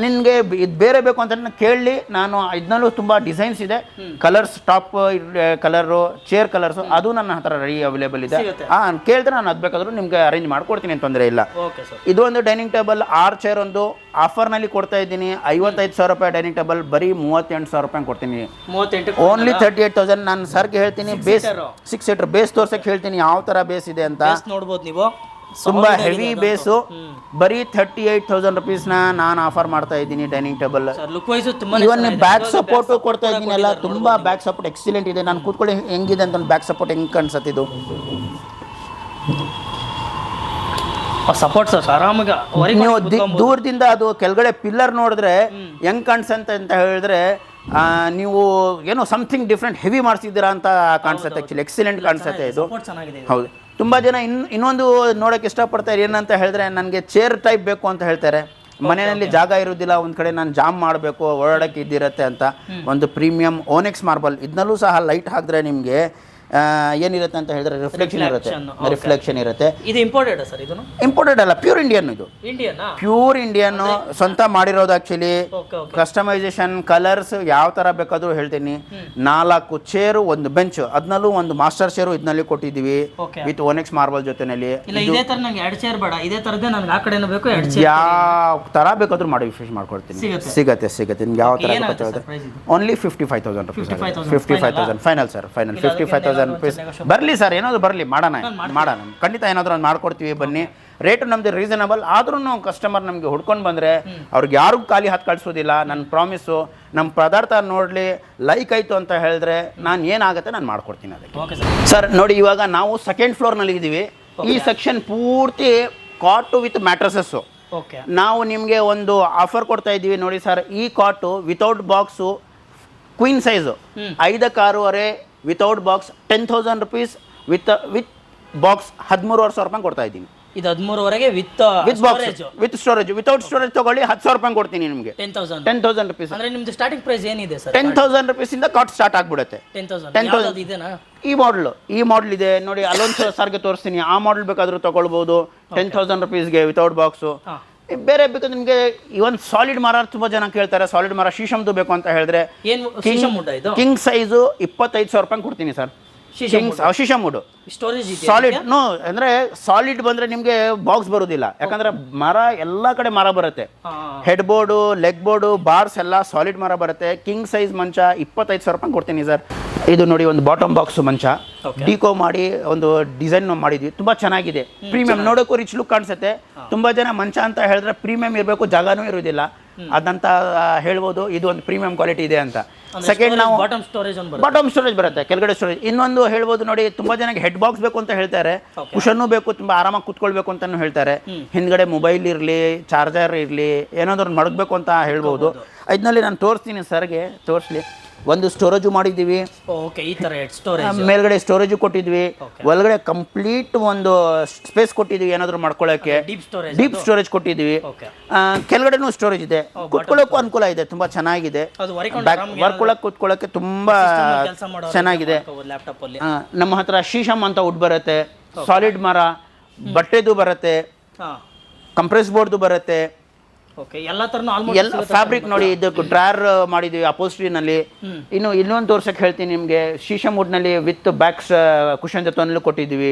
ನಿಮಗೆ ಇದು ಬೇರೆ ಬೇಕು ಅಂತ ಕೇಳಿ ನಾನು ಇದನ್ನಲ್ಲೂ ತುಂಬ ಡಿಸೈನ್ಸ್ ಇದೆ colours top colour chair colours ಅದು ನನ್ನ ಹತ್ರ ರೆಡಿ ಅವೈಲೇಬಲ್ ಇದೆ ಕೇಳಿದ್ರೆ ನಾನು ಅದು ಬೇಕಾದರೂ ನಿಮ್ಗೆ ಅರೇಂಜ್ ಮಾಡ್ಕೊಡ್ತೀನಿ ಅಂತ ತೊಂದರೆ ಇಲ್ಲ ಇದು ಒಂದು ಡೈನಿಂಗ್ ಟೇಬಲ್ 6 ಚೇರ್ ಒಂದು ಆಫರ್ನಲ್ಲಿ ಕೊಡ್ತಾ ಇದ್ದೀನಿ 55,000 ರೂಪಾಯಿ ಡೈನಿಂಗ್ ಟೇಬಲ್ ಬರೀ 38,000 ರೂಪಾಯಿ ಕೊಡ್ತೀನಿ ಓನ್ಲಿ 38,000 ನಾನು ಸರ್ಗೆ ಹೇಳ್ತೀನಿ ಬೇಸ್ 6 ಸೀಟರ್ ಬೇಸ್ ತೋರ್ಸಕ್ಕೆ ಹೇಳ್ತೀನಿ ಯಾವ ಥರ ಬೇಸ್ ಇದೆ ಅಂತ ನೋಡ್ಬೋದು ನೀವು ತುಂಬಾ ಹೆವಿ ಬೇಸು ಬರೀ 38,000 ರುಪೀಸ್ನ ನಾನು ಆಫರ್ ಮಾಡ್ತಾ ಇದ್ದೀನಿ dining table even back support ಕೊಡ್ತಾ ಇದ್ದೀನಿ ಅಲ್ಲ ತುಂಬ ಬ್ಯಾಕ್ ಸಪೋರ್ಟ್ ಎಕ್ಸಿಲೆಂಟ್ ಇದೆ ನಾನು ಕೂತ್ಕೊಳ್ಳಿ ಹೆಂಗಿದೆ ಅಂತ ಬ್ಯಾಕ್ ಸಪೋರ್ಟ್ ಹೆಂಗೆ ಕಾಣಿಸುತ್ತೆ ಇದು ಸಪೋರ್ಟ್ ಸರ್ ಆರಾಮಾಗಿ ನೀವು ದೂರದಿಂದ ಅದು ಕೆಳಗಡೆ ಪಿಲ್ಲರ್ ನೋಡಿದ್ರೆ ಹೆಂಗ್ ಕಾಣಿಸುತ್ತೆ ಅಂತ ಹೇಳಿದ್ರೆ ನೀವು ಏನೋ ಸಮಥಿಂಗ್ ಡಿಫ್ರೆಂಟ್ ಹೆವಿ ಮಾಡಿಸಿದ್ದೀರಾ ಅಂತ ಕಾಣಿಸುತ್ತೆ ಆ್ಯಕ್ಚುಲಿ ಎಕ್ಸಿಲೆಂಟ್ ಕಾಣಿಸುತ್ತೆ ಇದು ಹೌದು ತುಂಬ ಜನ ಇನ್ನೊಂದು ನೋಡೋಕೆ ಇಷ್ಟಪಡ್ತಾರೆ ಏನಂತ ಹೇಳಿದ್ರೆ ನನಗೆ ಚೇರ್ ಟೈಪ್ ಬೇಕು ಅಂತ ಹೇಳ್ತಾರೆ ಮನೆಯಲ್ಲಿ ಜಾಗ ಇರೋದಿಲ್ಲ ಒಂದು ಕಡೆ ನಾನು ಜಾಮ್ ಮಾಡಬೇಕು ಓಡಾಡೋಕ್ಕೆ ಇದ್ದಿರುತ್ತೆ ಅಂತ ಒಂದು ಪ್ರೀಮಿಯಂ ಓನೆಕ್ಸ್ ಮಾರ್ಬಲ್ ಇದನ್ನಲ್ಲೂ ಸಹ ಲೈಟ್ ಹಾಕಿದ್ರೆ ನಿಮಗೆ ಏನಿರುತ್ತೆ ಅಂತ ಹೇಳಿದ್ರೆ ರಿಫ್ಲೆಕ್ಷನ್ ಇರುತ್ತೆ ಇದು ಇಂಪೋರ್ಟೆಡ್ ಸರ್ ಇದು ಇಂಪೋರ್ಟೆಡ್ ಅಲ್ಲ ಪ್ಯೂರ್ ಇಂಡಿಯನ್ ಇದು ಪ್ಯೂರ್ ಇಂಡಿಯನ್ ಸ್ವಂತ ಮಾಡಿರೋದು ಆಕ್ಚುಲಿ ಕಸ್ಟಮೈಸೇಷನ್ ಕಲರ್ಸ್ ಯಾವ ತರ ಬೇಕಾದ್ರೂ ಹೇಳ್ತೀನಿ 4 ಚೇರು ಒಂದು ಬೆಂಚ್ ಅದನ್ನಲ್ಲೂ ಒಂದು ಮಾಸ್ಟರ್ ಚೇರು ಇದನ್ನಲ್ಲಿ ಕೊಟ್ಟಿದ್ದೀವಿ ವಿತ್ ಓನೆಕ್ಸ್ ಮಾರ್ಬಲ್ ಜೊತೆನಲ್ಲಿ ಯಾವ ತರ ಬೇಕಾದ್ರೂ ಮಾಡಿ ವಿಶೇಷ ಮಾಡ್ಕೊಡ್ತೀನಿ ಸಿಗತ್ತೆ ನಿಮ್ಗೆ ಯಾವ ತರ ಬೇಕಾದ್ರೆ only 55,000 rupees 55,000 final sir final 55,000 rupees ಬರಲಿ ಸರ್ ಏನಾದ್ರು ಬರಲಿ ಮಾಡೋಣ ಖಂಡಿತ ಏನಾದರೂ ಒಂದು ಮಾಡ್ಕೊಡ್ತೀವಿ ಬನ್ನಿ ರೇಟು ನಮ್ದು ರೀಸನಬಲ್ ಆದ್ರೂ ಕಸ್ಟಮರ್ ನಮಗೆ ಹುಡ್ಕೊಂಡು ಬಂದರೆ ಅವ್ರಿಗೆ ಯಾರಿಗೂ ಖಾಲಿ ಹತ್ತು ಕಳಿಸೋದಿಲ್ಲ ನನ್ನ ಪ್ರಾಮಿಸು ನಮ್ಮ ಪದಾರ್ಥ ನೋಡಲಿ ಲೈಕ್ ಆಯಿತು ಅಂತ ಹೇಳಿದ್ರೆ ನಾನು ಏನಾಗುತ್ತೆ ನಾನು ಮಾಡ್ಕೊಡ್ತೀನಿ ಅದಕ್ಕೆ ಸರ್ ನೋಡಿ ಇವಾಗ ನಾವು 2nd ಫ್ಲೋರ್ನಲ್ಲಿ ಇದ್ದೀವಿ ಈ ಸೆಕ್ಷನ್ ಪೂರ್ತಿ ಕಾಟು ವಿತ್ ಮ್ಯಾಟ್ರಸಸ್ಸು ನಾವು ನಿಮಗೆ ಒಂದು ಆಫರ್ ಕೊಡ್ತಾ ಇದ್ದೀವಿ ನೋಡಿ ಸರ್ ಈ ಕಾಟು without box queen size 5-6 without box 10,000 rupees with box 13,500 ರೂಪಾಯಿ ಕೊಡ್ತಾ ಇದ್ದೀನಿ ಇದು 13,500 with box with storage without storage ತಗೊಳ್ಳಿ 10,000 ರೂಪಾಯಿ ಕೊಡ್ತೀನಿ ನಿಮಗೆ 10,000 ರುಪೀಸ್ ಅಂದ್ರೆ ನಿಮ್ದು ಸ್ಟಾರ್ಟಿಂಗ್ ಪ್ರೈಸ್ ಏನಿದೆ ಸರ್ 10,000 ರುಪೀಸ್ ಇಂದ ಕಾಟ್ ಸ್ಟಾರ್ಟ್ ಆಗ್ಬಿಡುತ್ತೆ 10,000 ಇದೆನಾ ಈ ಮಾಡೆಲ್ ಇದೆ ನೋಡಿ ಅಲ್ಲೊಂದು ಸರ್ಗೆ ತೋರಿಸ್ತೀನಿ ಆ ಮಾಡೆಲ್ ಬೇಕಾದ್ರೂ ತಗೊಳ್ಬಹುದು 10,000 ರುಪೀಸ್ಗೆ ವಿತೌಟ್ ಬಾಕ್ಸು ಬೇರೆ ಬೇಕಾದ್ರೆ ನಿಮಗೆ ಇವನ್ ಸಾಲಿಡ್ ಮರ ತುಂಬ ಜನ ಕೇಳ್ತಾರೆ ಸಾಲಿಡ್ ಮರ ಶೀಶಮ್ದು ಬೇಕು ಅಂತ ಹೇಳಿದ್ರೆ ಕಿಂಗ್ ಸೈಜು 25,000 ರೂಪಾಯಿ ಕೊಡ್ತೀನಿ ಸರ್ ಶೀಶಮ್ ವುಡ್ ಸ್ಟೋರೇಜ್ ಇದೆ ಸಾಲಿಡ್ ಅಂದ್ರೆ ಸಾಲಿಡ್ ಬಂದ್ರೆ ನಿಮ್ಗೆ ಬಾಕ್ಸ್ ಬರೋದಿಲ್ಲ, ಯಾಕಂದ್ರೆ ಮರ ಎಲ್ಲಾ ಕಡೆ ಮರ ಬರುತ್ತೆ. Head board, leg board, bars ಎಲ್ಲ ಸಾಲಿಡ್ ಮರ ಬರುತ್ತೆ. ಕಿಂಗ್ ಸೈಜ್ ಮಂಚ 25,000 ರೂಪಾಯಿ ಕೊಡ್ತೀನಿ ಸರ್. ಇದು ನೋಡಿ ಒಂದು ಬಾಟಮ್ ಬಾಕ್ಸ್ ಮಂಚ ಡಿಕೋ ಮಾಡಿ ಒಂದು ಡಿಸೈನ್ ಮಾಡಿದ್ವಿ, ತುಂಬಾ ಚೆನ್ನಾಗಿದೆ. ಪ್ರೀಮಿಯಂ ನೋಡೋಕ್ಕೂ ರಿಚ್ ಲುಕ್ ಕಾಣಿಸುತ್ತೆ. ತುಂಬಾ ಜನ ಮಂಚ ಅಂತ ಹೇಳಿದ್ರೆ ಪ್ರೀಮಿಯಂ ಇರಬೇಕು, ಜಾಗನೂ ಇರೋದಿಲ್ಲ ಅದಂತ ಹೇಳ್ಬೋದು. ಇದು ಒಂದು ಪ್ರೀಮಿಯಂ ಕ್ವಾಲಿಟಿ ಇದೆ ಅಂತ. ಸೆಕೆಂಡ್ ನಾವು ಬಾಟಮ್ ಸ್ಟೋರೇಜ್ ಬರುತ್ತೆ, ಕೆಳಗಡೆ ಸ್ಟೋರೇಜ್. ಇನ್ನೊಂದು ಹೇಳ್ಬೋದು ನೋಡಿ, ತುಂಬಾ ಜನಕ್ಕೆ ಹೆಡ್ ಬಾಕ್ಸ್ ಬೇಕು ಅಂತ ಹೇಳ್ತಾರೆ, ಕುಷನ್ನು ಬೇಕು, ತುಂಬಾ ಆರಾಮಾಗಿ ಕೂತ್ಕೊಳ್ಬೇಕು ಅಂತಾನು ಹೇಳ್ತಾರೆ. ಹಿಂದ್ಗಡೆ ಮೊಬೈಲ್ ಇರಲಿ, ಚಾರ್ಜರ್ ಇರಲಿ, ಏನಾದ್ರು ಮಡಗಬೇಕು ಅಂತ ಹೇಳ್ಬೋದು. ಇದರಲ್ಲಿ ನಾನು ತೋರಿಸ್ತೀನಿ ಸರ್ಗೆ, ತೋರಿಸ್ಲಿ. ಒಂದು ಸ್ಟೋರೇಜು ಮಾಡಿದ್ದೀವಿ, ಮೇಲ್ಗಡೆ ಸ್ಟೋರೇಜು ಕೊಟ್ಟಿದ್ವಿ, ಒಳಗಡೆ ಕಂಪ್ಲೀಟ್ ಒಂದು ಸ್ಪೇಸ್ ಕೊಟ್ಟಿದ್ವಿ ಏನಾದ್ರು ಮಾಡ್ಕೊಳ್ಳೋಕೆ, ಡೀಪ್ ಸ್ಟೋರೇಜ್ ಕೊಟ್ಟಿದ್ವಿ. ಕೆಳಗಡೆನೂ ಸ್ಟೋರೇಜ್ ಇದೆ, ಕುತ್ಕೊಳ್ಳೋಕ್ಕೂ ಅನುಕೂಲ ಇದೆ, ತುಂಬಾ ಚೆನ್ನಾಗಿದೆ. ಕೂತ್ಕೊಳ್ಳೋಕೆ ತುಂಬಾ ಚೆನ್ನಾಗಿದೆ. ನಮ್ಮ ಹತ್ರ ಶೀಶಮ್ ಅಂತ ವುಡ್ ಬರುತ್ತೆ, ಸಾಲಿಡ್ ಮರ, ಬಟ್ಟೆದು ಬರುತ್ತೆ, ಕಂಪ್ರೆಸ್ ಬೋರ್ಡ್ದು ಬರುತ್ತೆ, ಎಲ್ಲ ಫ್ಯಾಬ್ರಿಕ್ ನೋಡಿ. ಇದಕ್ಕೆ ಡ್ರಾಯರ್ ಮಾಡಿದ್ವಿ ಅಪೋಸ್ಟ್ರಿನಲ್ಲಿ. ಇನ್ನು ಇನ್ನೊಂದು ತೋರ್ಸಕ್ಕೆ ಹೇಳ್ತೀನಿ ನಿಮಗೆ, ಶೀಶಮ್ ವುಡ್ ನಲ್ಲಿ ವಿತ್ ಬ್ಯಾಕ್ ಕುಷನ್ ಜೊತೆನಲ್ಲೂ ಕೊಟ್ಟಿದ್ವಿ,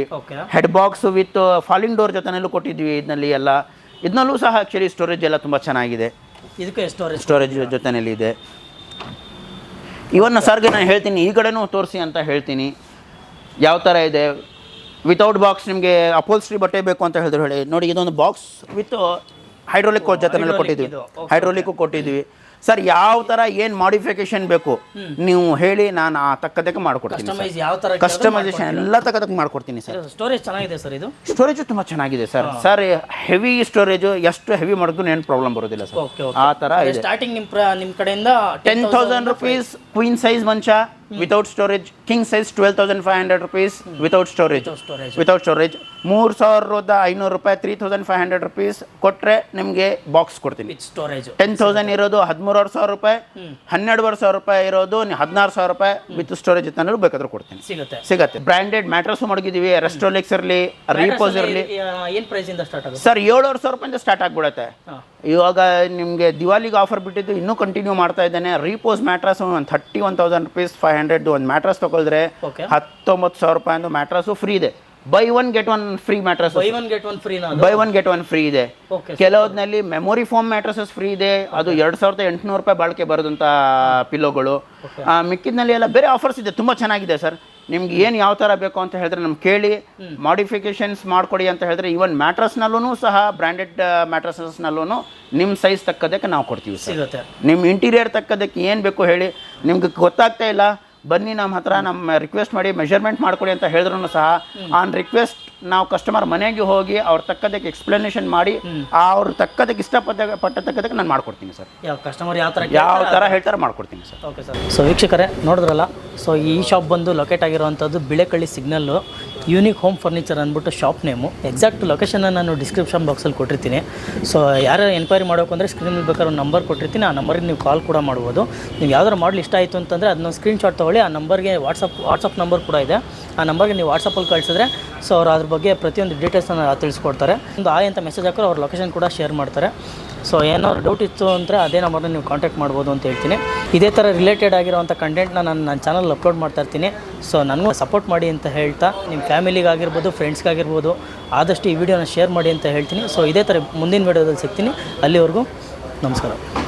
head box with falling door ಜೊತೆನಲ್ಲೂ ಕೊಟ್ಟಿದ್ವಿ. ಇದನ್ನಲ್ಲೂ ಸಹ ಆಕ್ಚುಲಿ ಸ್ಟೋರೇಜ್ ಎಲ್ಲ ತುಂಬಾ ಚೆನ್ನಾಗಿದೆ. ಇದಕ್ಕೆ ಸ್ಟೋರೇಜ್ ಜೊತೆನಲ್ಲಿ ಇದೆ. ಇವನ್ನ ಸರ್ಗೆ ನಾನು ಹೇಳ್ತೀನಿ, ಈ ಕಡೆನೂ ತೋರಿಸಿ ಅಂತ ಹೇಳ್ತೀನಿ ಯಾವ ಥರ ಇದೆ. ವಿತೌಟ್ ಬಾಕ್ಸ್ ನಿಮಗೆ ಅಪೋಲ್ಸ್ಟ್ರಿ ಬಟ್ಟೆ ಬೇಕು ಅಂತ ಹೇಳಿದ್ರು ಹೇಳಿ ನೋಡಿ. ಇದೊಂದು ಬಾಕ್ಸ್ ವಿತ್ ಹೈಡ್ರೋಲಿಕ್ ಜೊತೆನಲ್ಲಿ ಕೊಟ್ಟಿದ್ವಿ ಸರ್. ಯಾವ ಥರ ಏನು ಮಾಡಿಫಿಕೇಶನ್ ಬೇಕು ನೀವು ಹೇಳಿ, ನಾನು ಆ ತಕ್ಕದಕ್ಕೆ ಮಾಡ್ಕೊಡ್ತೀನಿ. ಕಸ್ಟಮೈಸೇಷನ್ ಎಲ್ಲ ತಕ್ಕದಕ್ಕೆ ಮಾಡ್ಕೊಡ್ತೀನಿ ಸರ್. ಸ್ಟೋರೇಜ್ ಚೆನ್ನಾಗಿದೆ ಸರ್. ಇದು ಸ್ಟೋರೇಜು ತುಂಬ ಚೆನ್ನಾಗಿದೆ ಸರ್. ಹೆವಿ ಸ್ಟೋರೇಜು, ಎಷ್ಟು ಹೆವಿ ಮಾಡಿದ್ರು ಏನು ಪ್ರಾಬ್ಲಮ್ ಬರೋದಿಲ್ಲ ಸರ್. ಆ ಥರ ಇದೆ. ಸ್ಟಾರ್ಟಿಂಗ್ ನಿಮ್ಮ ಕಡೆಯಿಂದ 10,000 rupees ಕ್ವೀನ್ ಸೈಜ್ ಮಂಚ without storage, king size 12,500 rupees without storage. 3,500 ರೂಪಾಯಿ 3,500 rupees ಕೊಟ್ಟರೆ ನಿಮಗೆ ಬಾಕ್ಸ್ ಕೊಡ್ತೀನಿ. 10,000 ಇರೋದು 13,000 ರೂಪಾಯಿ, 12,000 ರೂಪಾಯಿ ಇರೋದು 16,000 ರೂಪಾಯಿ ವಿತ್ ಸ್ಟೋರೇಜ್ ಇತ್ತು ಬೇಕಾದ್ರೂ ಕೊಡ್ತೀನಿ, ಸಿಗತ್ತೆ. ಬ್ರ್ಯಾಂಡೆಡ್ ಮ್ಯಾಟ್ರಸ್ ಮಡಗಿದ್ದೀವಿ, ರೆಸ್ಟೋಲೆಕ್ಸ್ ಇರಲಿ, ರೀಪೋಸ್ ಇರಲಿ. ಸರ್ 7,000 ರೂಪಾಯಿಂದ ಸ್ಟಾರ್ಟ್ ಆಗ್ಬಿಡುತ್ತೆ. ಇವಾಗ ನಿಮಗೆ ದಿವಾಲಿಗೆ ಆಫರ್ ಬಿಟ್ಟಿದ್ದು ಇನ್ನೂ ಕಂಟಿನ್ಯೂ ಮಾಡ್ತಾ ಇದ್ದೇನೆ. ರೀಪೋಸ್ ಮ್ಯಾಟ್ರಸ್ ಒಂದು 31,000 rupees 500 ಒಂದು ಮ್ಯಾಟ್ರಸ್ ತಗೊಳಿದ್ರೆ 19,000 ರೂಪಾಯಿ ಮ್ಯಾಟ್ರಸ್ ಫ್ರೀ ಇದೆ. Buy one get one free mattress, buy one get one free ಇದೆ. ಕೆಲವೊಂದಲ್ಲಿ ಮೆಮೊರಿ ಫೋಮ್ ಮ್ಯಾಟ್ರಸಸ್ ಫ್ರೀ ಇದೆ, ಅದು 2,800 ರೂಪಾಯಿ ಬಾಳಿಕೆ ಬರೋದಂಥ ಪಿಲ್ಲೋಗಳು. ಮಿಕ್ಕಿದ್ನಲ್ಲಿ ಎಲ್ಲ ಬೇರೆ ಆಫರ್ಸ್ ಇದೆ, ತುಂಬ ಚೆನ್ನಾಗಿದೆ ಸರ್. ನಿಮ್ಗೆ ಏನು ಯಾವ ಥರ ಬೇಕು ಅಂತ ಹೇಳಿದ್ರೆ ನಮ್ಗೆ ಕೇಳಿ, ಮಾಡಿಫಿಕೇಶನ್ಸ್ ಮಾಡಿಕೊಡಿ ಅಂತ ಹೇಳಿದ್ರೆ ಈವನ್ ಮ್ಯಾಟ್ರಸ್ನಲ್ಲೂ ಸಹ ಬ್ರ್ಯಾಂಡೆಡ್ ಮ್ಯಾಟ್ರಸಸ್ನಲ್ಲೂ ನಿಮ್ಮ ಸೈಜ್ ತಕ್ಕದಕ್ಕೆ ನಾವು ಕೊಡ್ತೀವಿ ಸರ್. ನಿಮ್ಮ ಇಂಟೀರಿಯರ್ ತಕ್ಕದಕ್ಕೆ ಏನು ಬೇಕು ಹೇಳಿ, ನಿಮ್ಗೆ ಗೊತ್ತಾಗ್ತಾ ಇಲ್ಲ ಬನ್ನಿ ನಮ್ಮ ಹತ್ರ, ನಮ್ಮ ರಿಕ್ವೆಸ್ಟ್ ಮಾಡಿ ಮೆಷರ್ಮೆಂಟ್ ಮಾಡ್ಕೊಡಿ ಅಂತ ಹೇಳಿದ್ರು ಸಹ ಆನ್ ರಿಕ್ವೆಸ್ಟ್ ನಾವು ಕಸ್ಟಮರ್ ಮನೆಗೆ ಹೋಗಿ ಅವ್ರ ತಕ್ಕದಕ್ಕೆ ಎಕ್ಸ್ಪ್ಲನೇಷನ್ ಮಾಡಿ ಅವ್ರ ತಕ್ಕದಕ್ಕೆ ಇಷ್ಟಪಟ್ಟ ತಕ್ಕದಕ್ಕೆ ನಾನು ಮಾಡ್ಕೊಡ್ತೀನಿ ಸರ್. ಕಸ್ಟಮರ್ ಯಾವ ಥರ ಹೇಳ್ತಾರೆ ಮಾಡ್ಕೊಡ್ತೀನಿ ಸರ್. Okay sir. ಸೊ ವೀಕ್ಷಕರೇ ನೋಡಿದ್ರಲ್ಲ, ಸೊ ಈ ಶಾಪ್ ಬಂದು ಲೊಕೇಟ್ ಆಗಿರುವಂಥದ್ದು Bilekahalli signal, unique home furniture ಅಂದ್ಬಿಟ್ಟು ಶಾಪ್ ನೇಮು. ಎಕ್ಸಾಕ್ಟ್ ಲೊಕೇಶನ್ನ ನಾನು ಡಿಸ್ಕ್ರಿಪ್ಷನ್ ಬಾಕ್ಸಲ್ಲಿ ಕೊಟ್ಟಿರ್ತೀನಿ. ಸೊ ಯಾರು ಎನ್ಕ್ವೈರಿ ಮಾಡೋಕೆ ಅಂದರೆ ಸ್ಕ್ರೀನಲ್ಲಿ ಬೇಕಾದ್ರೆ ಒಂದು ನಂಬರ್ ಕೊಟ್ಟಿರ್ತೀನಿ, ಆ ನಂಬರಿಗೆ ನೀವು ಕಾಲ್ ಕೂಡ ಮಾಡ್ಬೋದು. ನೀವು ಯಾವ್ದಾರು ಮಾಡಲ್ ಇಷ್ಟ ಆಯಿತು ಅಂತಂದರೆ ಅದನ್ನ ಸ್ಕ್ರೀನ್ಶಾಟ್ ತೊಗೊಳ್ಳಿ, ಆ ನಂಬರ್ಗೆ ವಾಟ್ಸಪ್ ನಂಬರ್ ಕೂಡ ಇದೆ, ಆ ನಂಬರ್ಗೆ ನೀವು ವಾಟ್ಸಪ್ಪಲ್ಲಿ ಕಳಿಸಿದ್ರೆ ಸೊ ಅವ್ರು ಅದ್ರ ಬಗ್ಗೆ ಪ್ರತಿಯೊಂದು ಡೀಟೇಲ್ಸನ್ನು ತಿಳಿಸ್ಕೊಡ್ತಾರೆ. ಒಂದು ಆಯ್ ಅಂತ ಮೆಸೇಜ್ ಹಾಕಿದ್ರೆ ಅವ್ರ ಲೊಕೇಶನ್ ಕೂಡ ಶೇರ್ ಮಾಡ್ತಾರೆ. ಸೊ ಏನಾದ್ರು ಡೌಟ್ ಇತ್ತು ಅಂದರೆ ಅದೇ ನಂಬರ್ನ ನೀವು ಕಾಂಟ್ಯಾಕ್ಟ್ ಮಾಡ್ಬೋದು ಅಂತ ಹೇಳ್ತೀನಿ. ಇದೇ ಥರ ರಿಲೇಟೆಡ್ ಆಗಿರೋವಂಥ ಕಂಟೆಂಟ್ನ ನಾನು ನನ್ನ ಚಾನಲ್ ಅಪ್ಲೋಡ್ ಮಾಡ್ತಾ ಇರ್ತೀನಿ. ಸೊ ನನಗೂ ಸಪೋರ್ಟ್ ಮಾಡಿ ಅಂತ ಹೇಳ್ತಾ, ನಿಮ್ಮ ಫ್ಯಾಮಿಲಿಗಾಗಿರ್ಬೋದು, ಫ್ರೆಂಡ್ಸ್ಗಾಗಿರ್ಬೋದು ಆದಷ್ಟು ಈ ವಿಡಿಯೋನ ಶೇರ್ ಮಾಡಿ ಅಂತ ಹೇಳ್ತೀನಿ. ಸೊ ಇದೇ ಥರ ಮುಂದಿನ ವಿಡಿಯೋದಲ್ಲಿ ಸಿಗ್ತೀನಿ. ಅಲ್ಲಿವರೆಗೂ ನಮಸ್ಕಾರ.